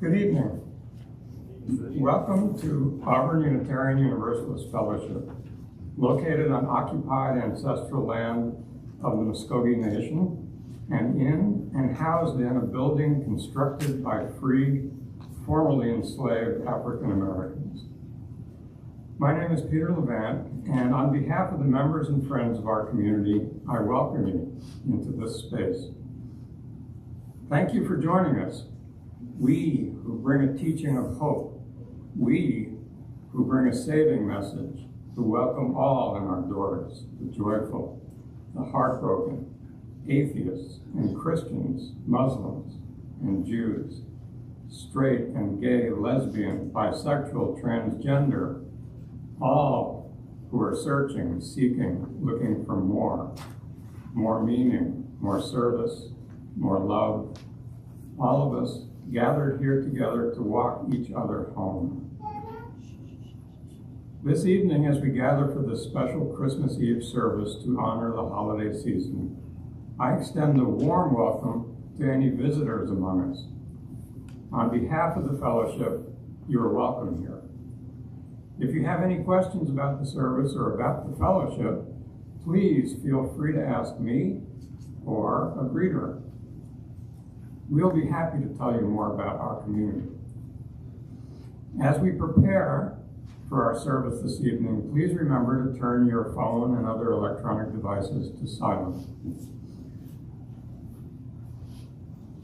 Good evening. Welcome to Auburn Unitarian Universalist Fellowship, located on occupied ancestral land of the Muskogee Nation and in and housed in a building constructed by free, formerly enslaved African Americans. My name is Peter Levant, and on behalf of the members and friends of our community, I welcome you into this space. Thank you for joining us. We who bring a teaching of hope, we who bring a saving message, who welcome all in our doors, the joyful, the heartbroken, atheists and Christians, Muslims and Jews, straight and gay, lesbian, bisexual, transgender, all who are searching, seeking, looking for more meaning, more service, more love, all of us gathered here together to walk each other home. This evening, as we gather for this special Christmas Eve service to honor the holiday season, I extend a warm welcome to any visitors among us. On behalf of the fellowship, you are welcome here. If you have any questions about the service or about the fellowship, please feel free to ask me or a greeter. We'll be happy to tell you more about our community. As we prepare for our service this evening, please remember to turn your phone and other electronic devices to silent.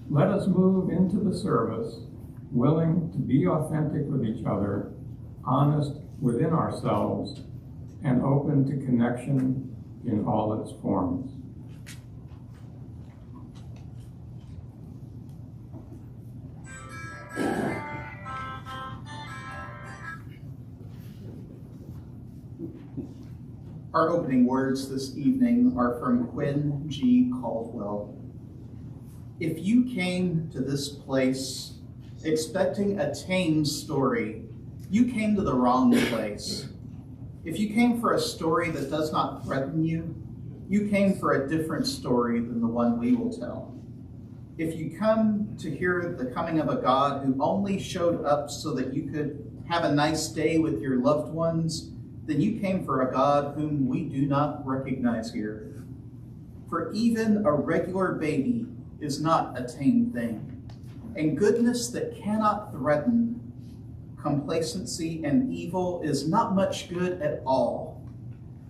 Let us move into the service willing to be authentic with each other, honest within ourselves, and open to connection in all its forms. Our opening words this evening are from Quinn G. Caldwell. If you came to this place expecting a tame story, you came to the wrong place. If you came for a story that does not threaten you, you came for a different story than the one we will tell. If you come to hear the coming of a God who only showed up so that you could have a nice day with your loved ones, then you came for a God whom we do not recognize here. For even a regular baby is not a tame thing, and goodness that cannot threaten complacency, and evil is not much good at all.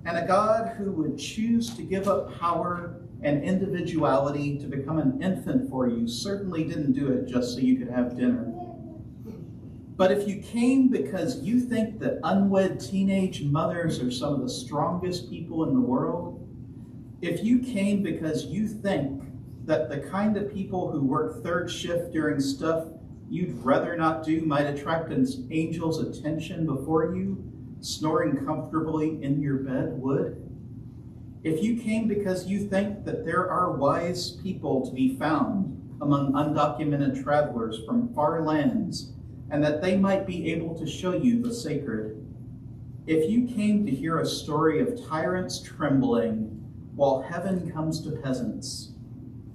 And a God who would choose to give up power and individuality to become an infant for you certainly didn't do it just so you could have dinner. But if you came because you think that unwed teenage mothers are some of the strongest people in the world, if you came because you think that the kind of people who work third shift during stuff you'd rather not do might attract an angel's attention before you, snoring comfortably in your bed would, if you came because you think that there are wise people to be found among undocumented travelers from far lands, and that they might be able to show you the sacred, if you came to hear a story of tyrants trembling while heaven comes to peasants,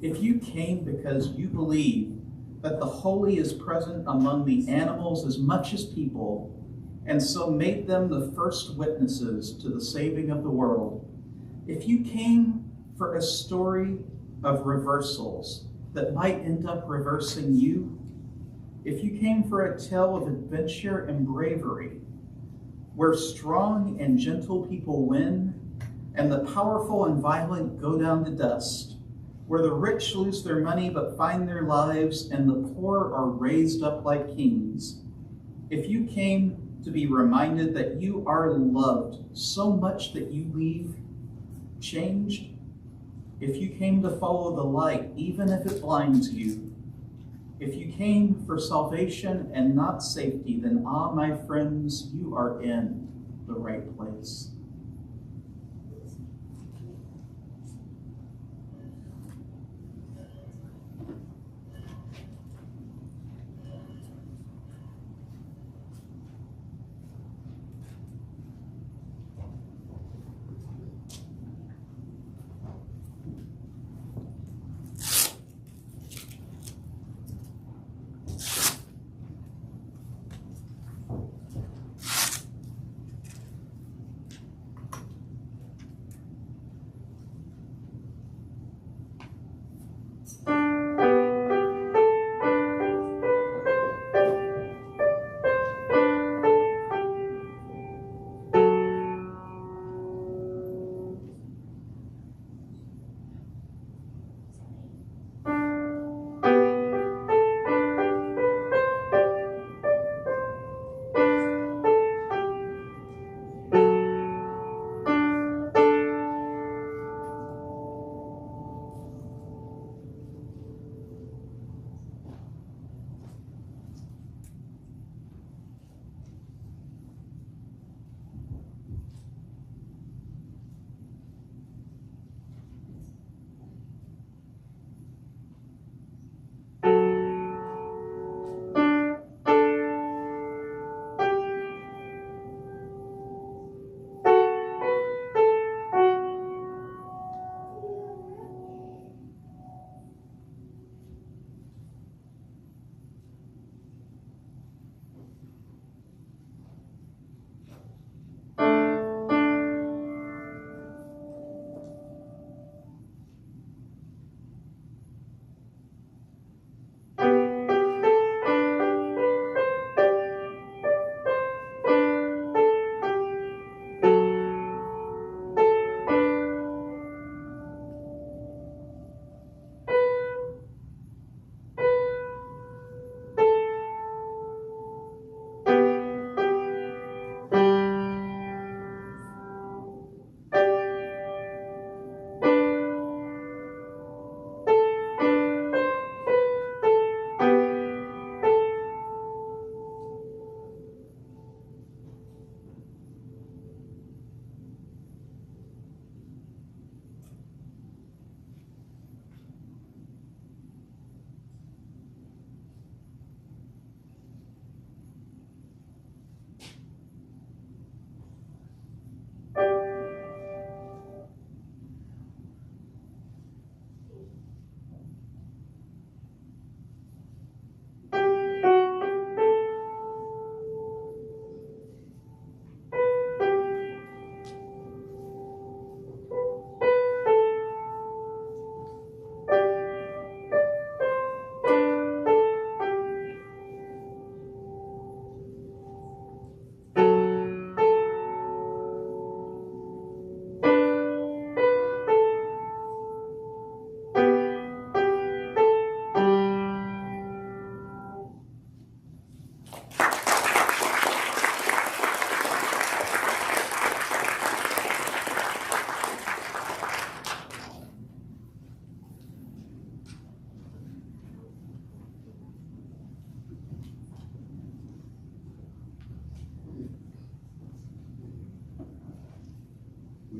if you came because you believe that the holy is present among the animals as much as people, and so made them the first witnesses to the saving of the world, if you came for a story of reversals that might end up reversing you, if you came for a tale of adventure and bravery, where strong and gentle people win, and the powerful and violent go down to dust, where the rich lose their money but find their lives, and the poor are raised up like kings, if you came to be reminded that you are loved so much that you leave changed, if you came to follow the light, even if it blinds you, if you came for salvation and not safety, then my friends, you are in the right place.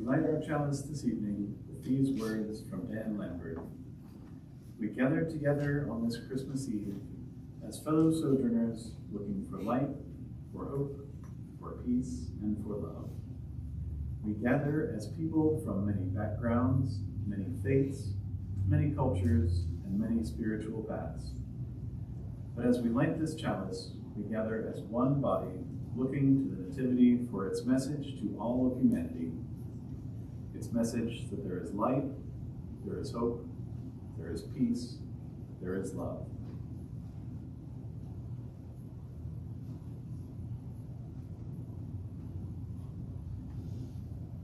we light our chalice this evening with these words from Dan Lambert. We gather together on this Christmas Eve as fellow sojourners looking for light, for hope, for peace, and for love. We gather as people from many backgrounds, many faiths, many cultures, and many spiritual paths. But as we light this chalice, we gather as one body, looking to the Nativity for its message to all of humanity. Its message that there is light, there is hope, there is peace, there is love.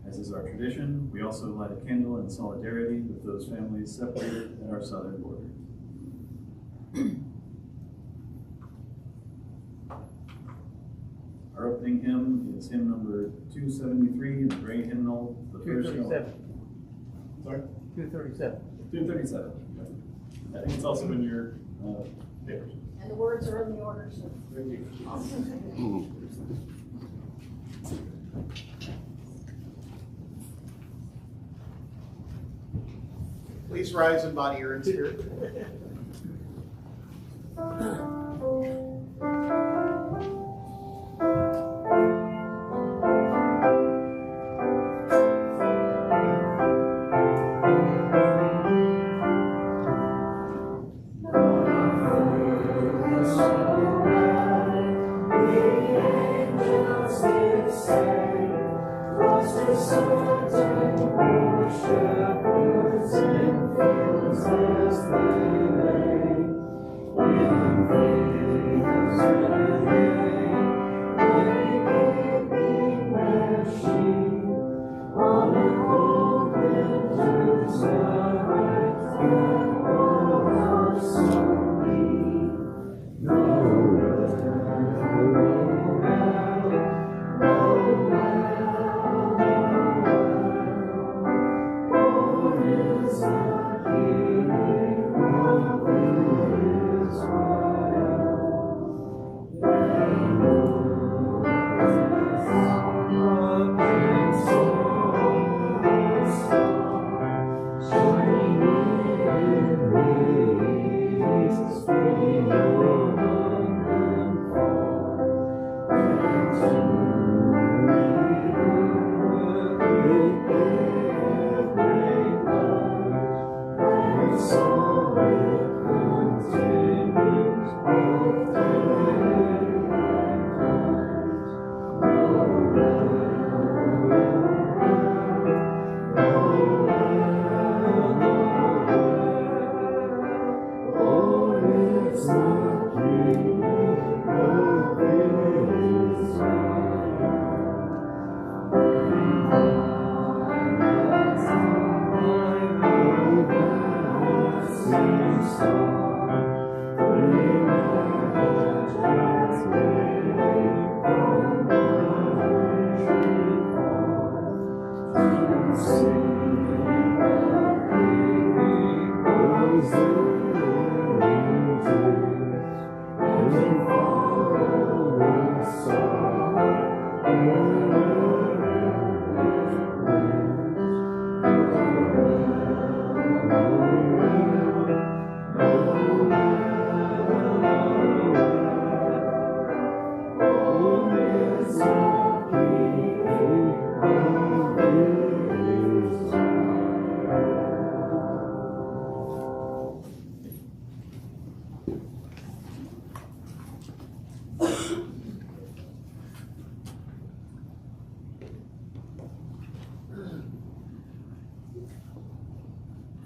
As is our tradition, we also light a candle in solidarity with those families separated at our southern border. Our opening hymn is hymn number 273 in the gray hymnal. The 237. Sorry? 237. 237. I think it's also in your papers. And the words are in the order, so. Please rise in body or in spirit.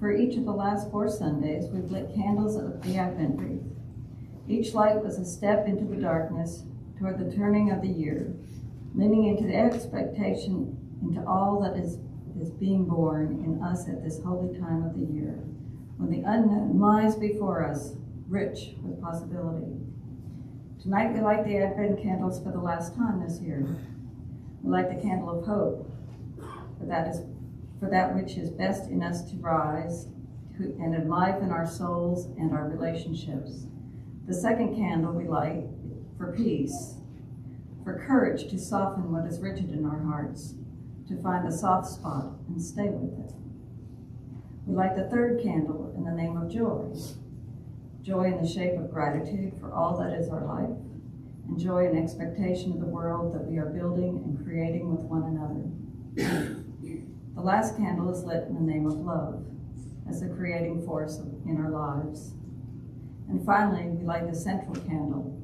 For each of the last 4 Sundays, we've lit candles of the Advent wreath. Each light was a step into the darkness toward the turning of the year, leaning into the expectation into all that is being born in us at this holy time of the year, when the unknown lies before us, rich with possibility. Tonight we light the Advent candles for the last time this year. We light the candle of hope, for that which is best in us to rise and enliven our souls and our relationships. The second candle we light for peace, for courage to soften what is rigid in our hearts, to find the soft spot and stay with it. We light the third candle in the name of joy. Joy in the shape of gratitude for all that is our life, and joy in expectation of the world that we are building and creating with one another. The last candle is lit in the name of love, as the creating force in our lives. And finally, we light the central candle,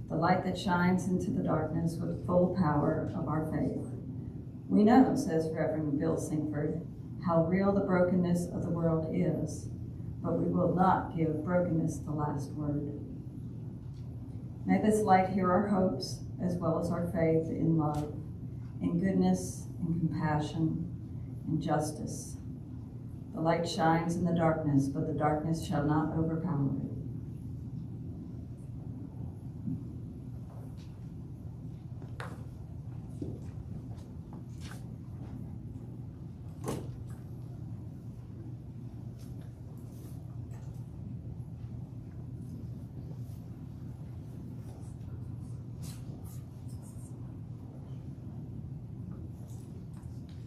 the light that shines into the darkness with full power of our faith. We know, says Reverend Bill Singford, how real the brokenness of the world is, but we will not give brokenness the last word. May this light hear our hopes as well as our faith in love, in goodness, in compassion, in justice. The light shines in the darkness, but the darkness shall not overpower it.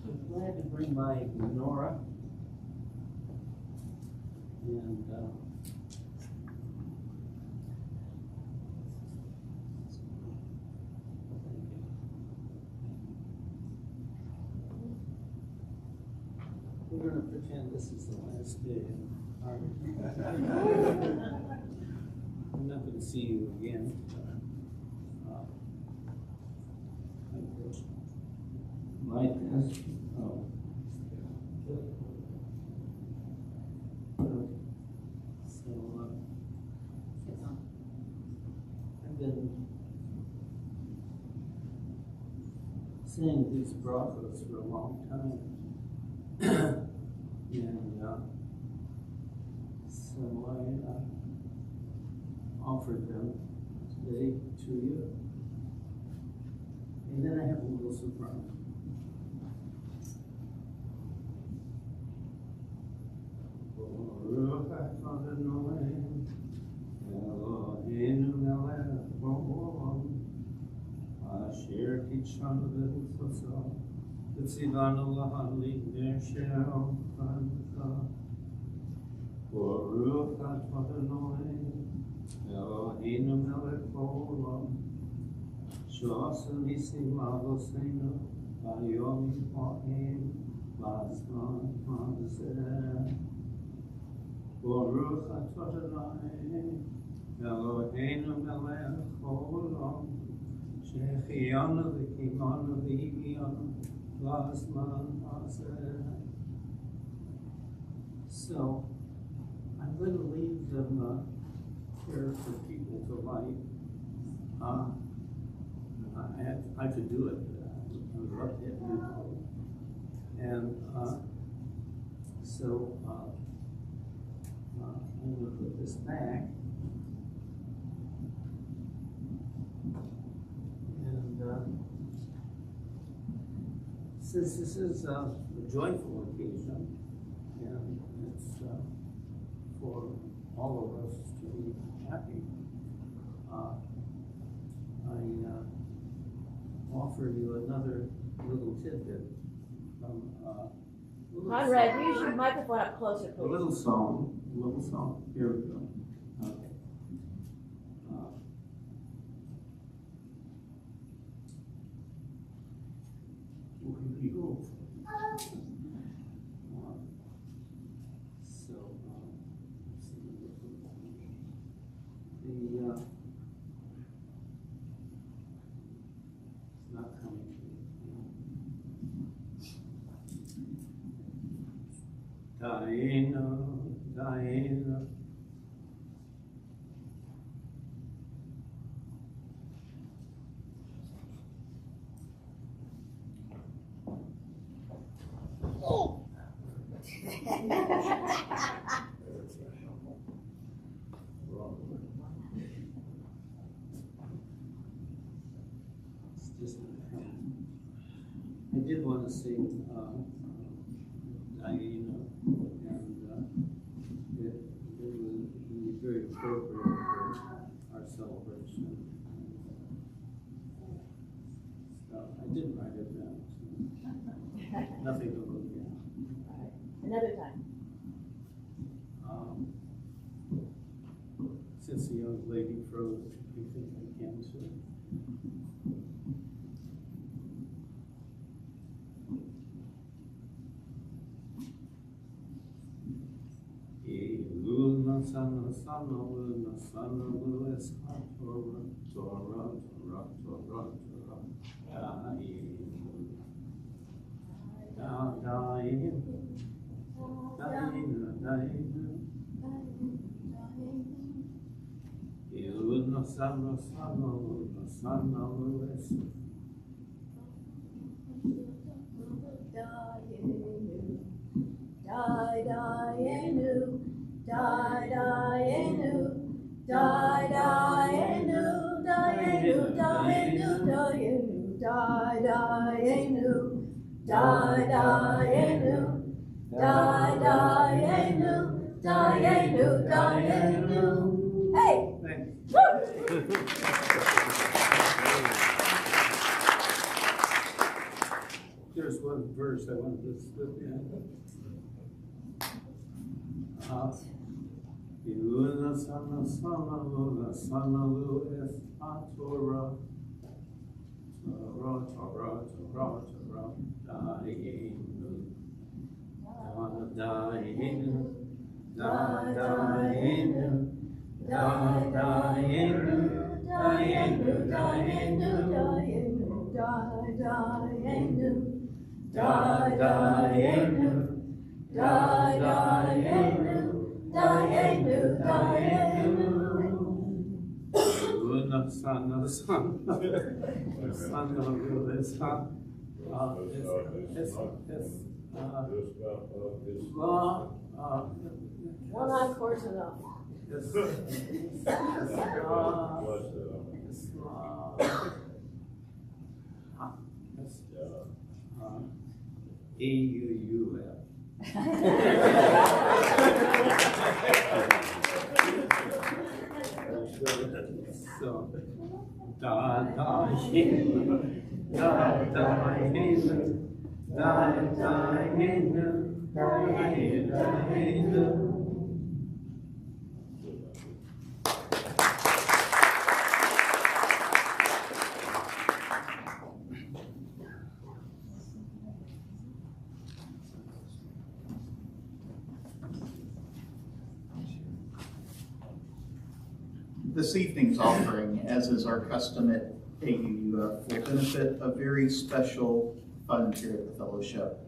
I'm glad to bring my menorah. And we're going to pretend this is the last day of Auburn. I'm not going to see you again. Like this. Oh. So, I've been saying these brachos for a long time. And so I offered them today to you. And then I have a little surprise. Baruch atah Adonai, Eloheinu melech haolam, שהחיינו וקיימנו והגיענו לזמן הזה. So, I'm going to leave them here for people to light. I could do it. I would love to have you. And so, I'm going to put this back. And since this is a joyful occasion, and it's for all of us to be happy, I offer you another little tidbit from Conrad, use your microphone up closer, a please. little song. Here we go. Okay. Here we go. So, let's see. It's not coming. Diana. I did want to sing Diana, and it would be very appropriate for our celebration. So I did write it down. nothing to look at. Another time. Since the young lady froze, you think I can too? Luna sana sana luna sana luna tora tora tora tora tora luna sana sana luna sana luna Hey! There's one verse I wanted to slip in. Luna sana sana luna sana luna tora tora tora tora tora dying dying Sana sana One encore's enough. So, da da hin, da da hin, da da hin, da hin. This evening's offering, as is our custom at AUUF, will benefit a very special fund here at the Fellowship.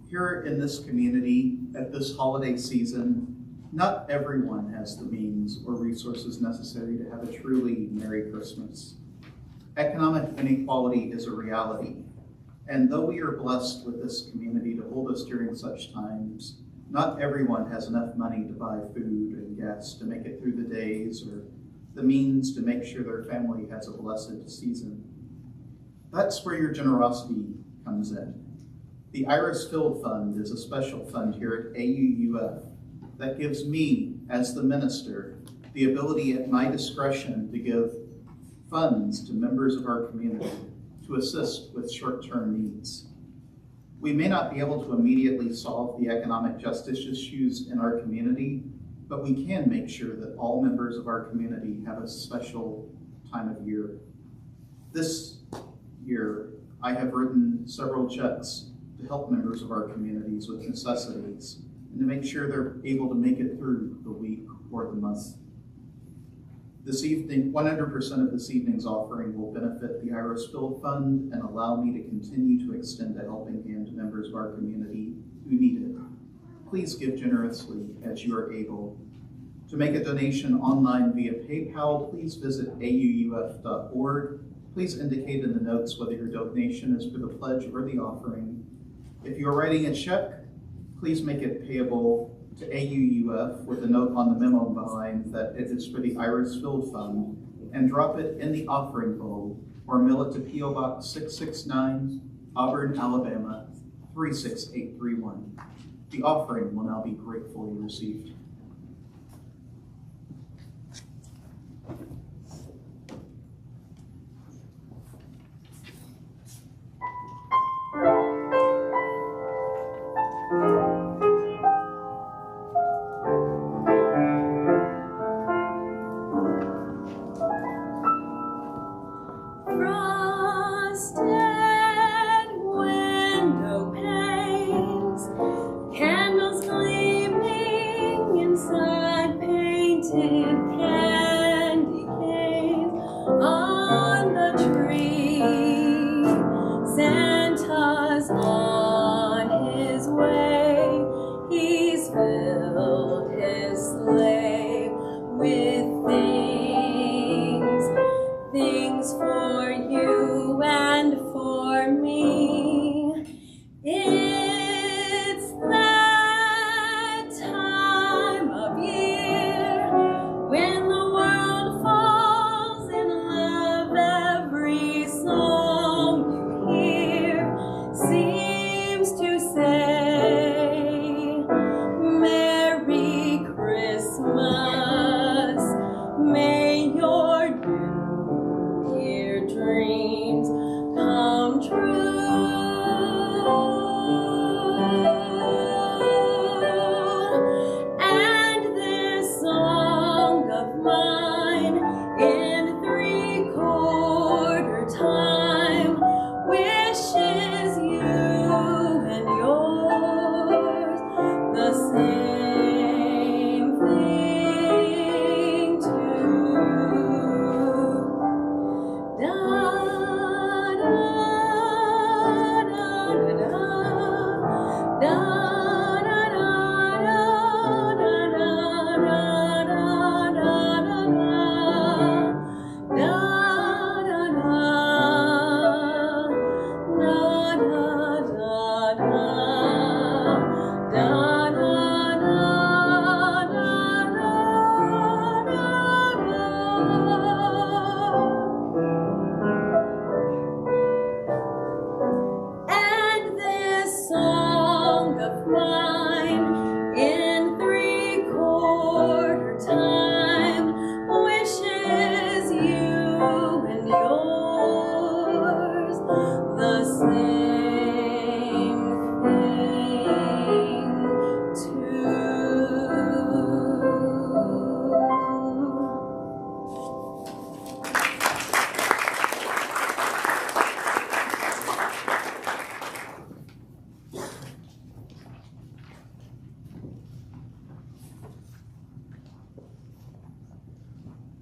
Here in this community, at this holiday season, not everyone has the means or resources necessary to have a truly Merry Christmas. Economic inequality is a reality, and though we are blessed with this community to hold us during such times, not everyone has enough money to buy food and gas to make it through the days, or the means to make sure their family has a blessed season. That's where your generosity comes in. The Iris Field Fund is a special fund here at AUUF that gives me, as the minister, the ability at my discretion to give funds to members of our community to assist with short-term needs. We may not be able to immediately solve the economic justice issues in our community, but we can make sure that all members of our community have a special time of year. This year, I have written several checks to help members of our communities with necessities and to make sure they're able to make it through the week or the month. This evening, 100% of this evening's offering will benefit the Iris Field Fund and allow me to continue to extend a helping hand to members of our community who need it. Please give generously as you are able. To make a donation online via PayPal, please visit auuf.org. Please indicate in the notes whether your donation is for the pledge or the offering. If you are writing a check, please make it payable to AUUF with a note on the memo behind that it is for the Iris Field Fund, and drop it in the offering bowl or mail it to P.O. Box 669, Auburn, Alabama 36831. The offering will now be gratefully received.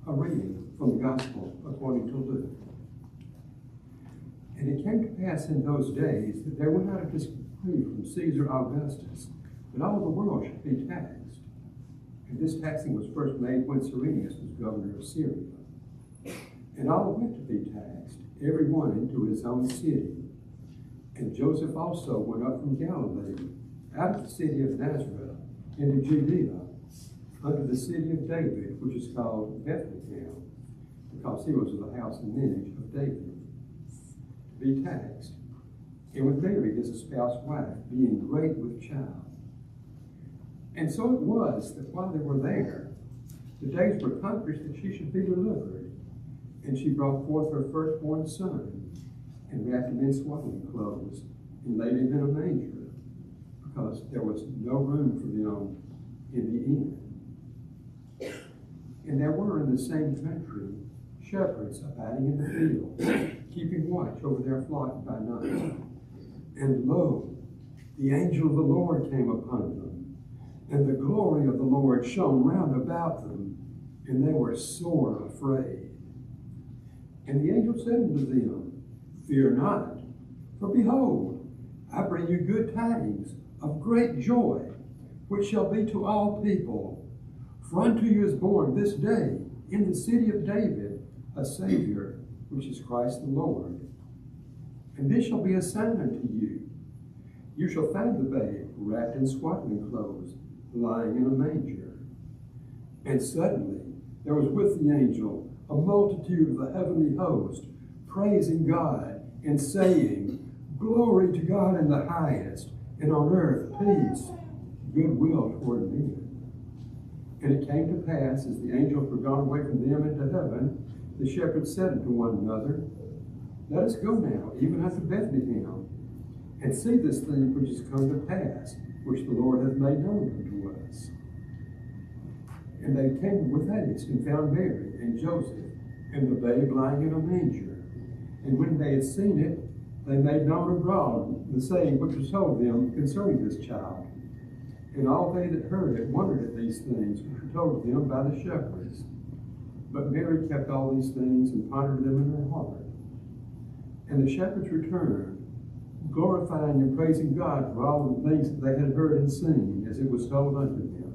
A reading from the Gospel according to Luke. And it came to pass in those days that there went out a decree from Caesar Augustus that all the world should be taxed. And this taxing was first made when Cyrenius was governor of Syria. And all went to be taxed, every one into his own city. And Joseph also went up from Galilee, out of the city of Nazareth, into Judea, unto the city of David, which is called Bethlehem, because he was of the house and lineage of David, to be taxed, and with Mary his espoused wife, being great with child. And so it was that while they were there, the days were accomplished that she should be delivered. And she brought forth her firstborn son, and wrapped him in swaddling clothes, and laid him in a manger, because there was no room for them in the inn. And there were in the same country shepherds abiding in the field, keeping watch over their flock by night. And lo, the angel of the Lord came upon them, and the glory of the Lord shone round about them, and they were sore afraid. And the angel said unto them, Fear not, for behold, I bring you good tidings of great joy, which shall be to all people. For unto you is born this day in the city of David a Savior, which is Christ the Lord. And this shall be a sign unto you. You shall find the babe wrapped in swaddling clothes, lying in a manger. And suddenly there was with the angel a multitude of the heavenly host, praising God and saying, Glory to God in the highest, and on earth peace, goodwill toward men. And it came to pass, as the angels were gone away from them into heaven, the shepherds said unto one another, Let us go now, even unto Bethlehem, and see this thing which is come to pass, which the Lord hath made known unto us. And they came with haste, and found Mary and Joseph, and the babe lying in a manger. And when they had seen it, they made known abroad the saying which was told them concerning this child. And all they that heard it wondered at these things which were told them by the shepherds. But Mary kept all these things and pondered them in her heart. And the shepherds returned, glorifying and praising God for all the things that they had heard and seen, as it was told unto them.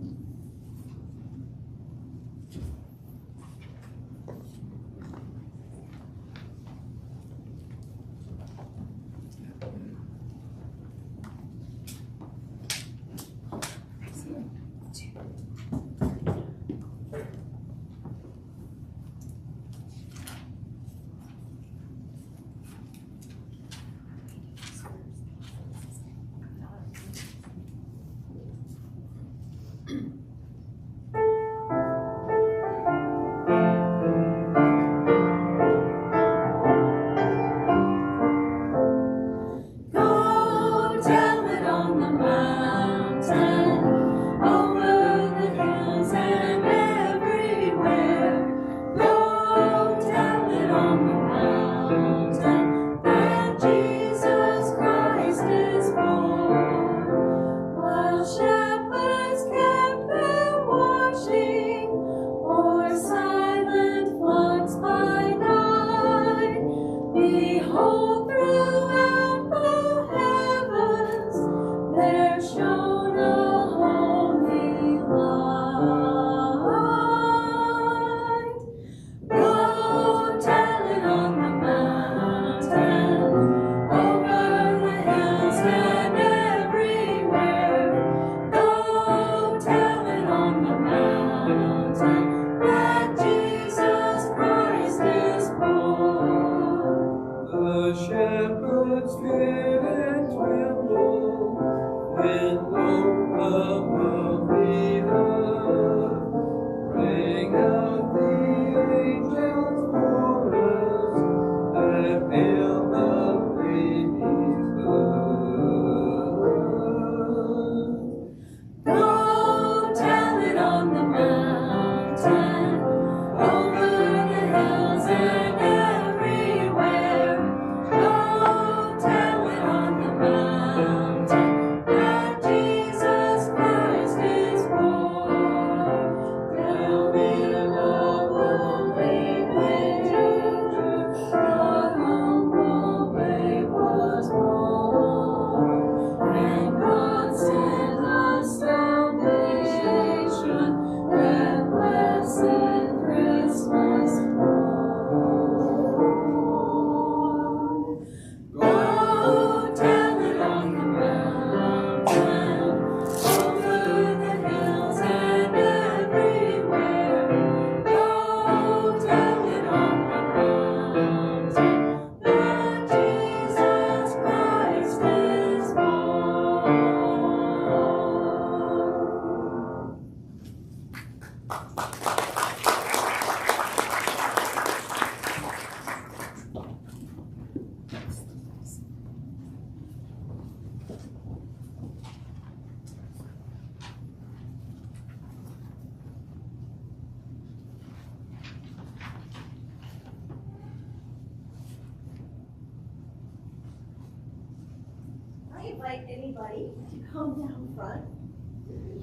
invite anybody to come down front,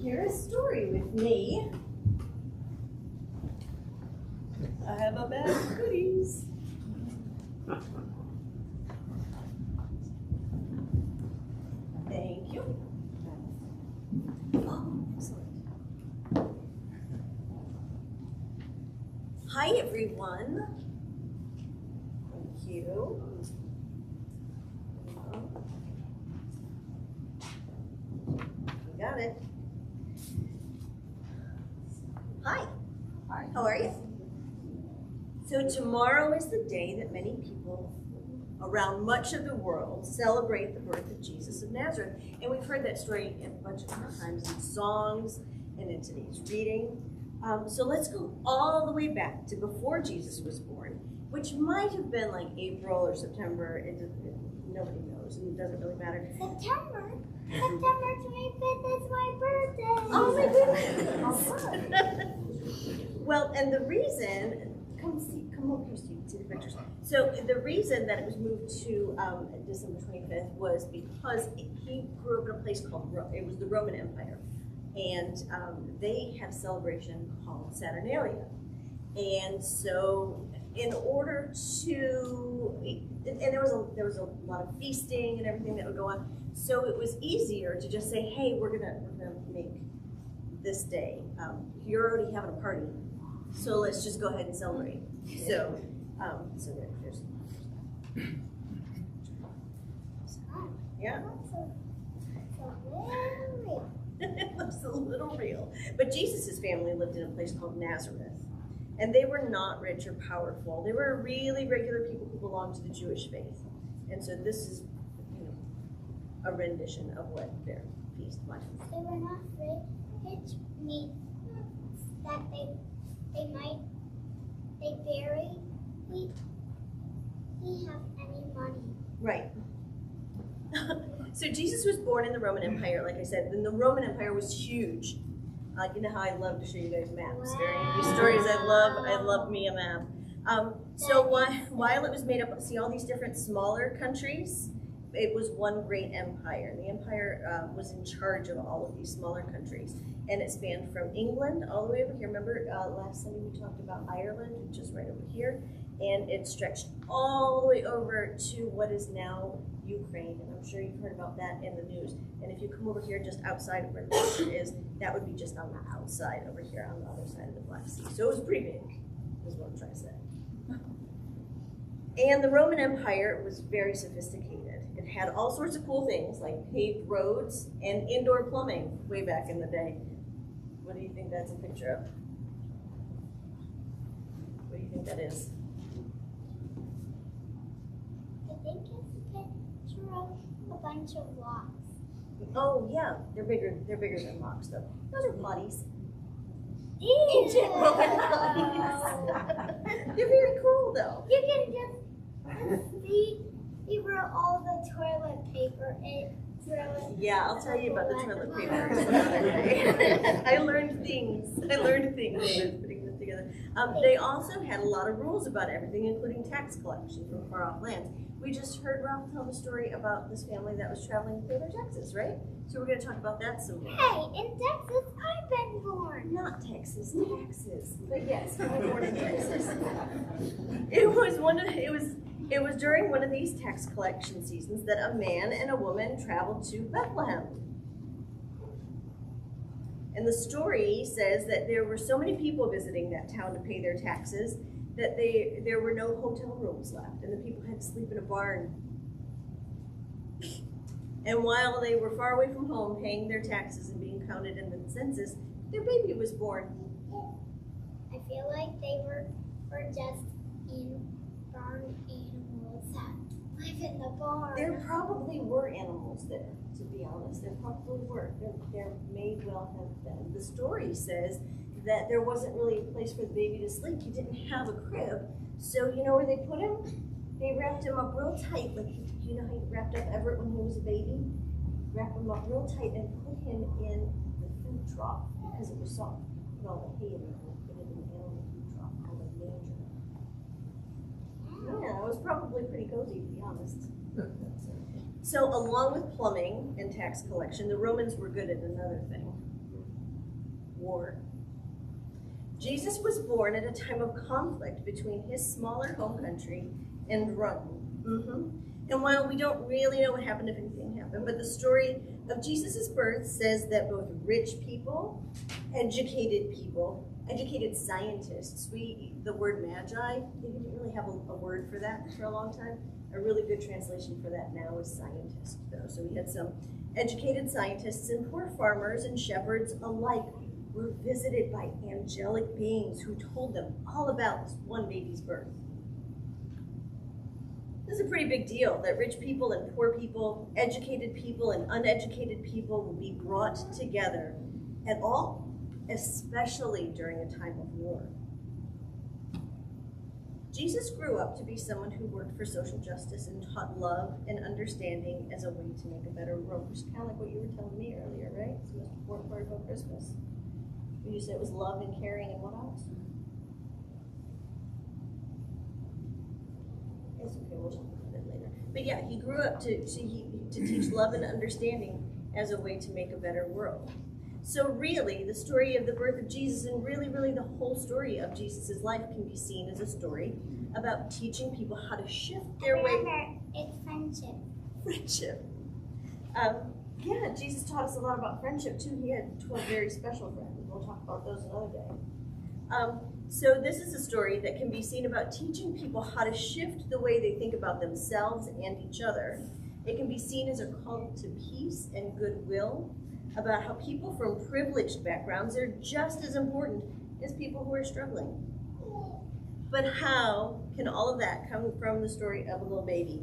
hear a story with me. I have a bag of goodies. Thank you. Oh, excellent. Hi, everyone. Thank you. You got it. Hi. Hi. How are you? So tomorrow is the day that many people around much of the world celebrate the birth of Jesus of Nazareth. And we've heard that story a bunch of times in songs and in today's reading. So let's go all the way back to before Jesus was born, which might have been like April or September. Nobody knows, and it doesn't really matter. September 25th is my birthday. Oh my goodness! Well, and the reason, come over here, Steve, see the pictures. So the reason that it was moved to December 25th was because he grew up in a place called it was the Roman Empire, and they had a celebration called Saturnalia, and so in order to, and there was a lot of feasting and everything that would go on, so it was easier to just say, hey, we're gonna make this day. You're already having a party, so let's just go ahead and celebrate. So, there's yeah. It looks a little real. But Jesus' family lived in a place called Nazareth. And they were not rich or powerful. They were really regular people who belonged to the Jewish faith. And so this is, a rendition of what their feast might have. They were not rich, means that they barely have any money. Right. So Jesus was born in the Roman Empire, like I said, and the Roman Empire was huge. You know how I love to show you guys maps. During these stories, I love me a map. So while it was made up, see all these different smaller countries, it was one great empire. The empire was in charge of all of these smaller countries. And it spanned from England all the way over here. Remember last Sunday we talked about Ireland, which is right over here. And it stretched all the way over to what is now Ukraine. And I'm sure you've heard about that in the news. And if you come over here just outside of where the border is, that would be just on the outside over here on the other side of the Black Sea. So it was pretty big, is what I'm trying to say. And the Roman Empire was very sophisticated. It had all sorts of cool things like paved roads and indoor plumbing way back in the day. What do you think that's a picture of? What do you think that is? I think it's a picture of a bunch of rocks. Oh yeah, they're bigger than rocks though. Those are potties. Ancient Roman potties. They're very cool though. You can just see he wrote all the toilet paper and threw it. Yeah, I'll tell you about the toilet paper another day. I learned things when I was putting this together. They also had a lot of rules about everything, including tax collection from far off lands. We just heard Ralph tell the story about this family that was traveling to pay their taxes, right? So we're going to talk about that some more. Hey, in Texas, I've been born. Not Texas, taxes. But yes, I was born in Texas. It was during one of these tax collection seasons that a man and a woman traveled to Bethlehem. And the story says that there were so many people visiting that town to pay their taxes that there were no hotel rooms left, and the people had to sleep in a barn. And while they were far away from home, paying their taxes and being counted in the census, their baby was born. I feel like they were just in barn animals that live in the barn. There probably were animals there, to be honest. There probably were. There may well have been. The story says that there wasn't really a place for the baby to sleep. He didn't have a crib. So you know where they put him? They wrapped him up real tight. Like, you know how you wrapped up Everett when he was a baby? Wrapped him up real tight and put him in the food trough because it was soft. Put all the hay in there and put it in the animal food trough called a manger. Yeah, it was probably pretty cozy, to be honest. So along with plumbing and tax collection, the Romans were good at another thing: war. Jesus was born at a time of conflict between his smaller home country and Rome. And while we don't really know what happened, if anything happened, but the story of Jesus' birth says that both rich people, educated scientists, the word magi, they didn't really have a word for that for a long time. A really good translation for that now is scientist, though. So we had some educated scientists, and poor farmers and shepherds alike were visited by angelic beings who told them all about this one baby's birth. This is a pretty big deal that rich people and poor people, educated people and uneducated people will be brought together at all, especially during a time of war. Jesus grew up to be someone who worked for social justice and taught love and understanding as a way to make a better world, which is kind of like what you were telling me earlier, right? It's the most important part about Christmas. You said it was love and caring and what else? It's okay, we'll talk about it later. But yeah, he grew up to teach love and understanding as a way to make a better world. So really, the story of the birth of Jesus, and really the whole story of Jesus' life, can be seen as a story about teaching people how to shift their way. Remember, it's friendship. Friendship. Yeah, Jesus taught us a lot about friendship too. He had 12 very special friends. We'll talk about those another day. So this is a story that can be seen about teaching people how to shift the way they think about themselves and each other. It can be seen as a call to peace and goodwill, about how people from privileged backgrounds are just as important as people who are struggling. But how can all of that come from the story of a little baby?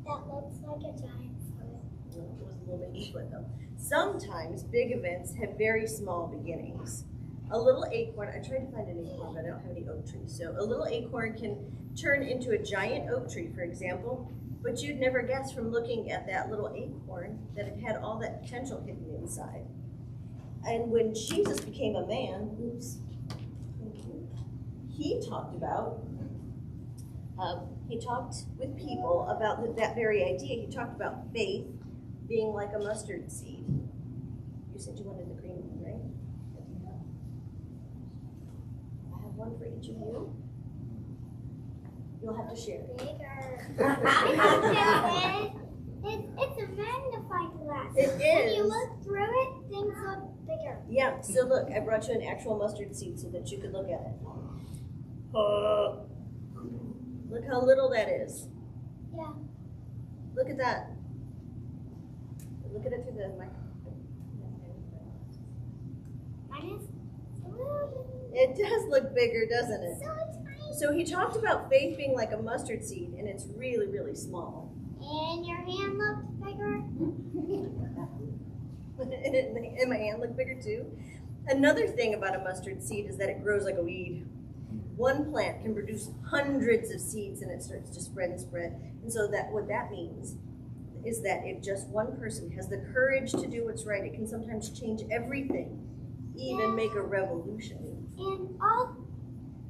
That looks like a giant foot. Well, it was a little baby foot though. Sometimes big events have very small beginnings. A little acorn, I tried to find an acorn, but I don't have any oak trees. So a little acorn can turn into a giant oak tree, for example, but you'd never guess from looking at that little acorn that it had all that potential hidden inside. And when Jesus became a man, he talked with people about that very idea. He talked about faith being like a mustard seed. You said you wanted the green one, right? I have one for each of you. You'll have to share. Bigger. It's a magnifying glass. It When is. you look through it, things look bigger. Yeah, so look, I brought you an actual mustard seed so that you could look at it. Look how little that is. Yeah. Look at that. Look at it through the microscope. Mine is a little It does look bigger, doesn't bit it? so tiny. So he talked about faith being like a mustard seed, and it's really small. And your hand looks bigger. And my hand look bigger too. Another thing about a mustard seed is that it grows like a weed. One plant can produce hundreds of seeds, and it starts to spread and spread. And so what that means is that if just one person has the courage to do what's right, it can sometimes change everything, even make a revolution. And all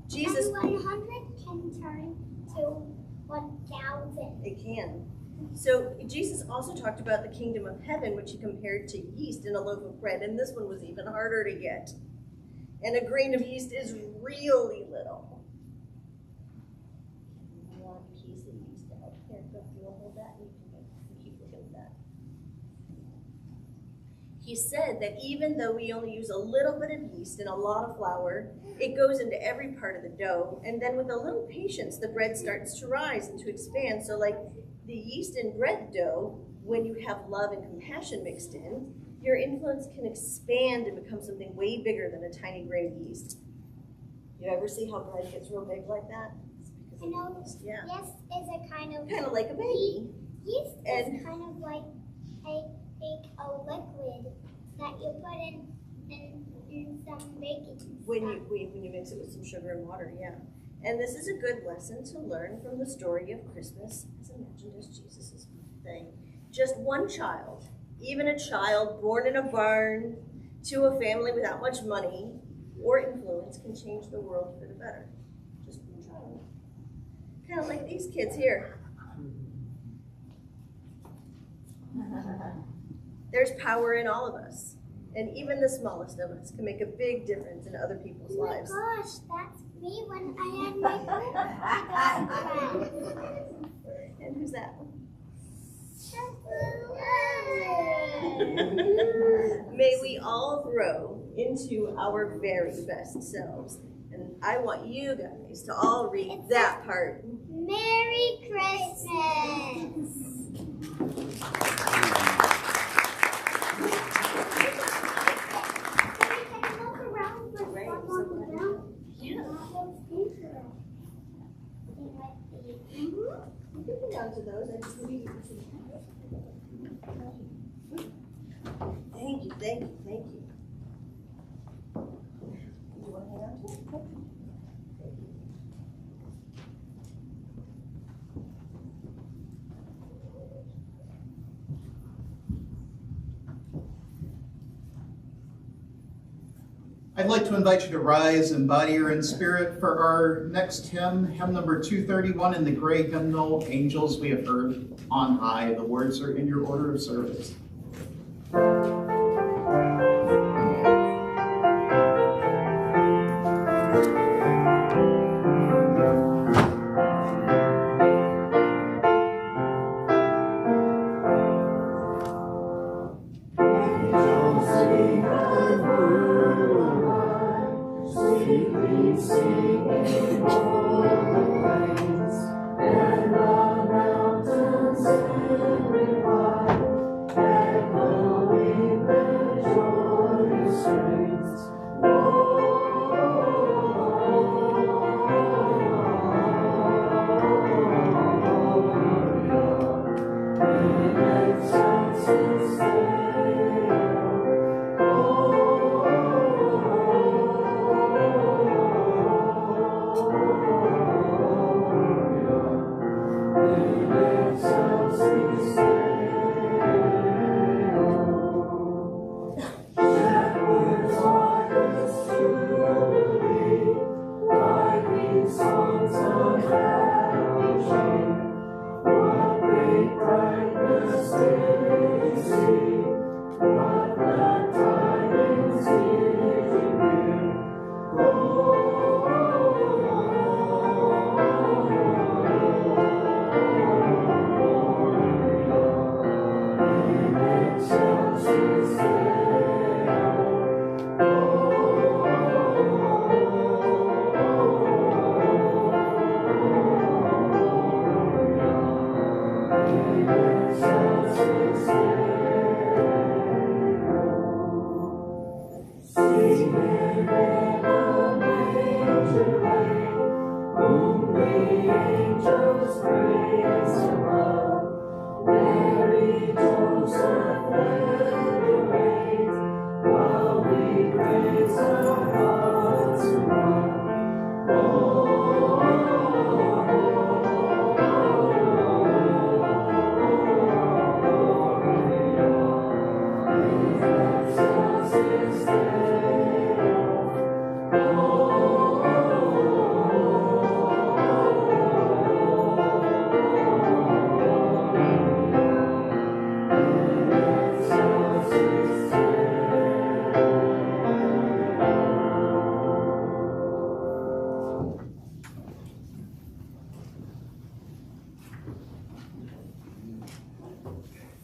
Jesus, and 100 can turn to 1,000. it can. So Jesus also talked about the kingdom of heaven, which he compared to yeast in a loaf of bread, and this one was even harder to get. And a grain of yeast is really little. One piece of yeast out here. You'll hold that and you can keep looking at that. He said that even though we only use a little bit of yeast and a lot of flour, it goes into every part of the dough, and then with a little patience, the bread starts to rise and to expand. So like the yeast and bread dough, when you have love and compassion mixed in, your influence can expand and become something way bigger than a tiny grain of yeast. You ever see how bread gets real big like that? It's because I know. of yeast. Yeah. Yeast is a kind of Like a baby. Yeast And- is kind of like a liquid that you put in some baking When stuff. you mix it with some sugar and water, yeah. And this is a good lesson to learn from the story of Christmas, as imagined as Jesus' thing. Just one child, even a child born in a barn to a family without much money or influence, can change the world for the better. Just one child. Kind of like these kids here. There's power in all of us. And even the smallest of us can make a big difference in other people's lives. Oh my gosh, that's me when I had my birthday. And who's that? May we all grow into our very best selves. And I want you guys to all read that part. Merry Christmas! You can go down to those. I just need you to see. Thank you, thank you, thank you. Do you want to hang on to it? Thank you. I'd like to invite you to rise in body or in spirit for our next hymn, hymn number 231 in the gray hymnal, Angels We Have Heard on High. The words are in your order of service.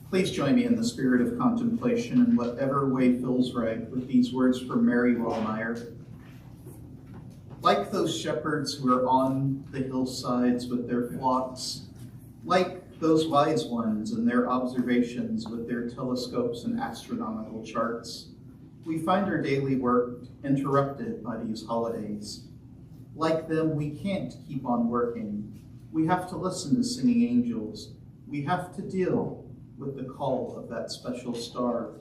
Please join me in the spirit of contemplation in whatever way feels right with these words from Mary Wallmeyer. Like those shepherds who are on the hillsides with their flocks, like those wise ones and their observations with their telescopes and astronomical charts, we find our daily work interrupted by these holidays. Like them, we can't keep on working. We have to listen to singing angels. We have to deal with the call of that special star.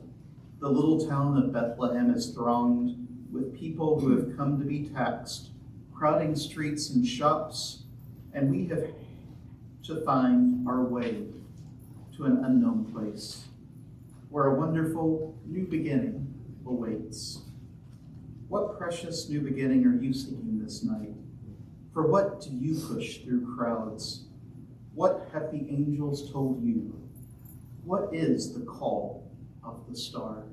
The little town of Bethlehem is thronged with people who have come to be taxed, crowding streets and shops, and we have to find our way to an unknown place where a wonderful new beginning awaits. What precious new beginning are you seeking this night? For what do you push through crowds? What have the angels told you? What is the call of the star?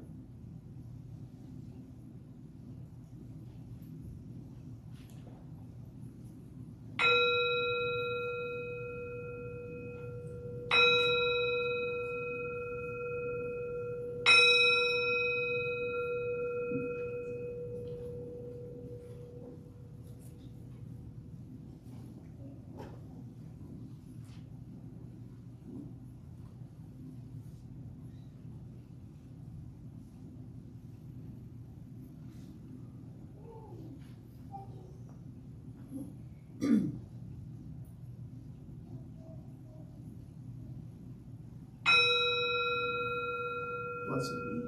Blessed be.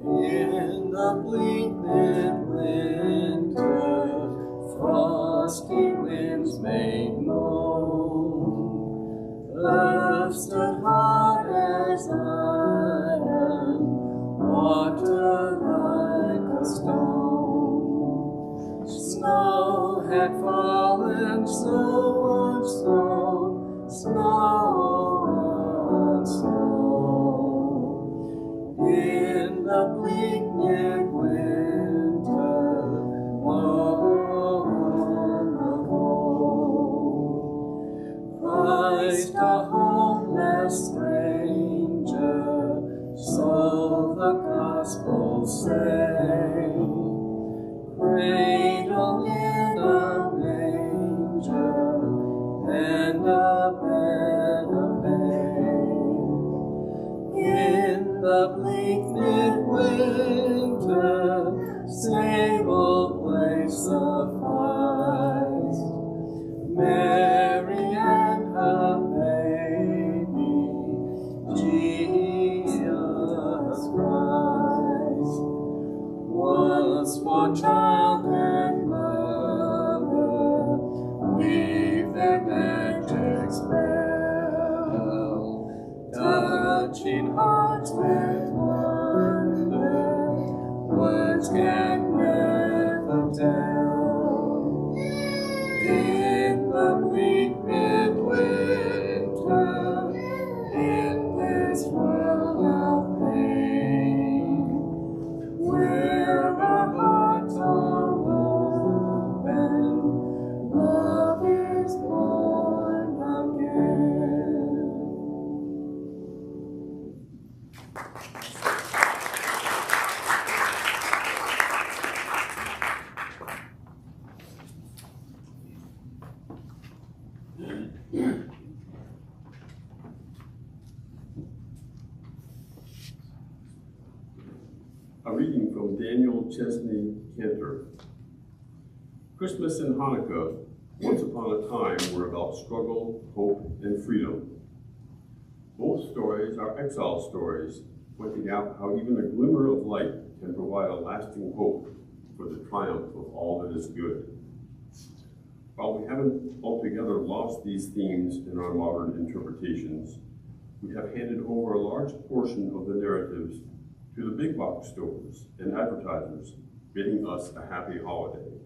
In the bleak midwinter, frosty winds made moan. Earth stood hard as iron, water like a stone. Snow had fallen, snow on snow, snow on snow. In the bleak midwinter, long ago, Christ, a homeless stranger, so the gospel say, cradled in a manger and a bed of hay. In the bleak midwinter, stable place sufficed. Mary and her baby, Jesus Christ, once for child and mother, weave their magic spell, touching hearts with wonder, words can never tell. In the bleak midwinter, in this world of pain, where our hearts are open, love is born again. A reading from Daniel Chesney Cantor. Christmas and Hanukkah, once upon a time, were about struggle, hope, and freedom. Both stories are exile stories, pointing out how even a glimmer of light can provide a lasting hope for the triumph of all that is good. While we haven't altogether lost these themes in our modern interpretations, we have handed over a large portion of the narratives to the big box stores and advertisers, bidding us a happy holiday.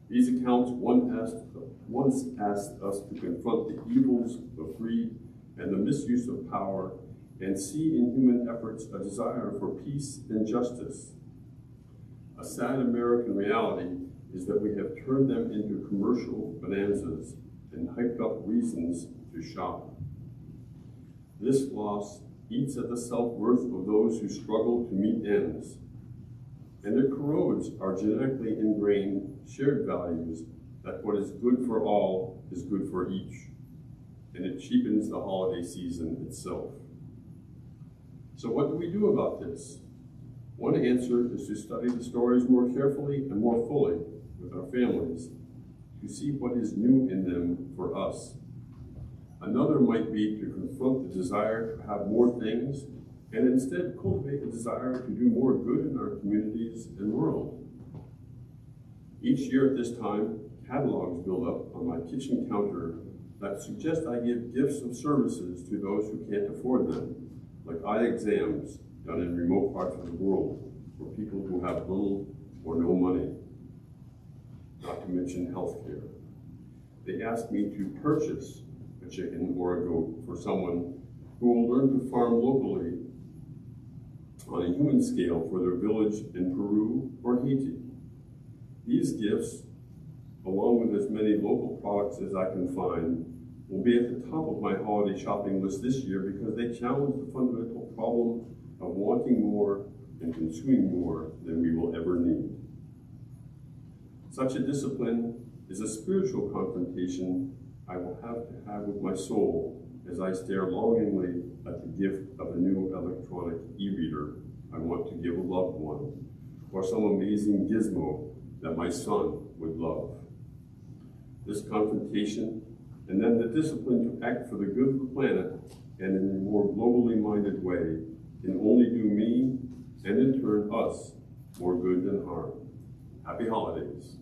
These accounts once asked us to confront the evils of greed and the misuse of power and see in human efforts a desire for peace and justice. A sad American reality is that we have turned them into commercial bonanzas and hyped up reasons to shop. This loss eats at the self-worth of those who struggle to meet ends, and it corrodes our genetically ingrained shared values that what is good for all is good for each, and it cheapens the holiday season itself. So what do we do about this? One answer is to study the stories more carefully and more fully with our families, to see what is new in them for us. Another might be to confront the desire to have more things and instead cultivate a desire to do more good in our communities and world. Each year at this time, catalogs build up on my kitchen counter that suggest I give gifts of services to those who can't afford them, like eye exams done in remote parts of the world for people who have little or no money, not to mention health care. They ask me to purchase a chicken or a goat for someone who will learn to farm locally on a human scale for their village in Peru or Haiti. These gifts, along with as many local products as I can find, will be at the top of my holiday shopping list this year because they challenge the fundamental problem of wanting more and consuming more than we will ever need. Such a discipline is a spiritual confrontation I will have to have with my soul as I stare longingly at the gift of a new electronic e-reader I want to give a loved one, or some amazing gizmo that my son would love. This confrontation, and then the discipline to act for the good of the planet and in a more globally minded way, can only do me, and in turn us, more good than harm. Happy holidays.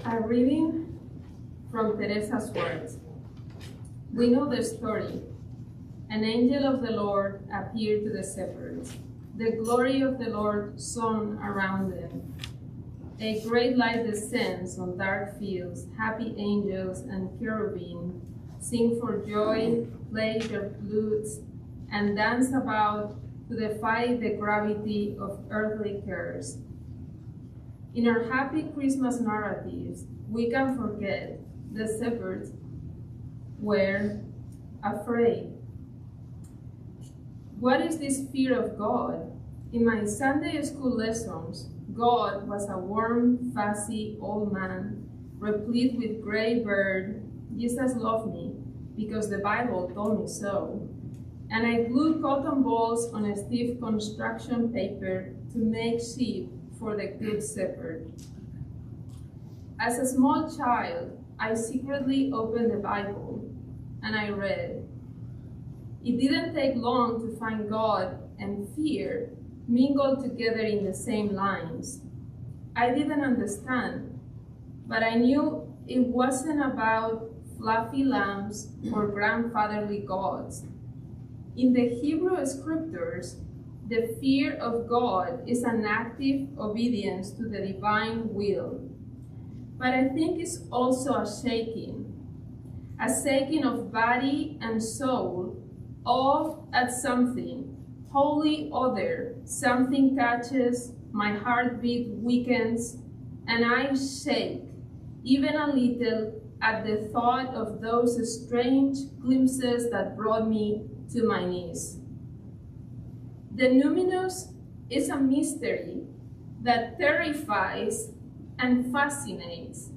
A reading from Teresa's words. We know the story. An angel of the Lord appeared to the shepherds. The glory of the Lord shone around them. A great light descends on dark fields. Happy angels and cherubim sing for joy, play their flutes, and dance about to defy the gravity of earthly cares. In our happy Christmas narratives, we can forget the shepherds were afraid. What is this fear of God? In my Sunday school lessons, God was a warm, fussy old man, replete with gray beard. Jesus loved me because the Bible told me so. And I glued cotton balls on a stiff construction paper to make sheep for the good shepherd. As a small child, I secretly opened the Bible and I read, It didn't take long to find God and fear mingled together in the same lines. I didn't understand, but I knew it wasn't about fluffy lambs or grandfatherly gods. In the Hebrew scriptures, the fear of God is an active obedience to the divine will. But I think it's also a shaking of body and soul, all at something wholly other. Something touches, my heartbeat weakens, and I shake, even a little, at the thought of those strange glimpses that brought me to my knees. The numinous is a mystery that terrifies and fascinates.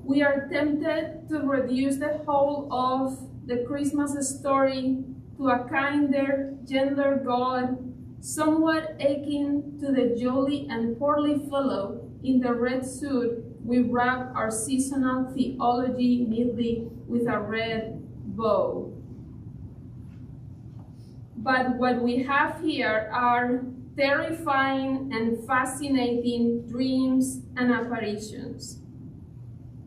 We are tempted to reduce the whole of the Christmas story to a kinder, gentler God, somewhat akin to the jolly and portly fellow in the red suit we wrap our seasonal theology neatly with a red bow. But what we have here are terrifying and fascinating dreams and apparitions,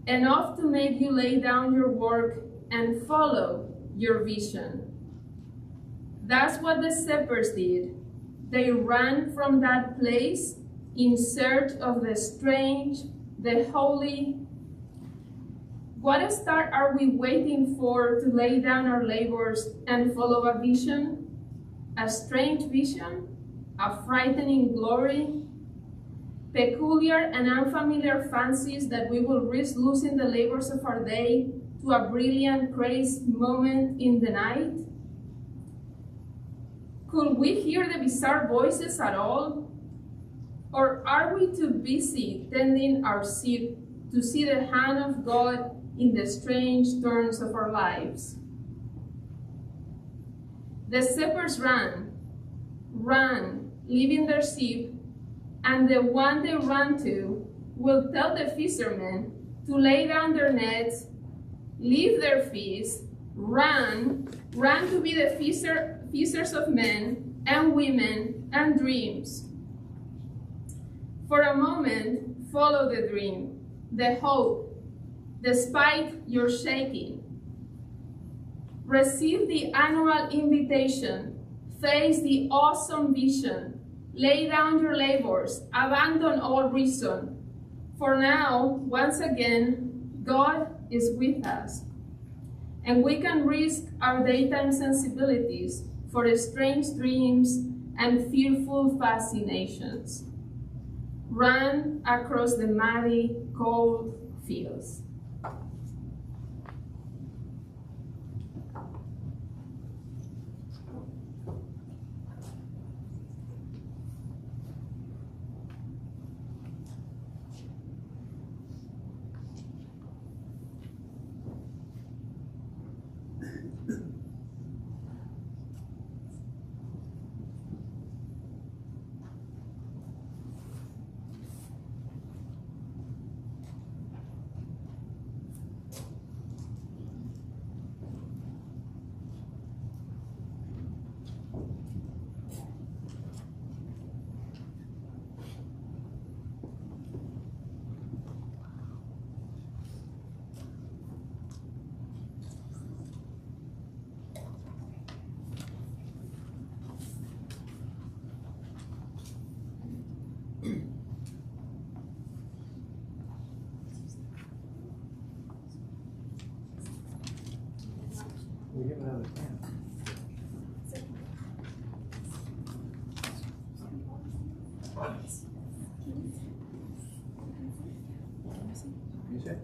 enough to make you lay down your work and follow your vision. That's what the shepherds did. They ran from that place in search of the strange, the holy. What start are we waiting for to lay down our labors and follow a vision? A strange vision? A frightening glory? Peculiar and unfamiliar fancies that we will risk losing the labors of our day to a brilliant, crazed moment in the night? Could we hear the bizarre voices at all? Or are we too busy tending our sheep to see the hand of God in the strange turns of our lives? The shepherds ran, leaving their sheep, and the one they ran to will tell the fishermen to lay down their nets, leave their feast, run to be the fishers of men and women and dreams. For a moment, follow the dream, the hope, despite your shaking. Receive the annual invitation, face the awesome vision, lay down your labors, abandon all reason. For now, once again, God is with us, and we can risk our daytime sensibilities for strange dreams and fearful fascinations. Run across the muddy, cold fields. We have another can. You say?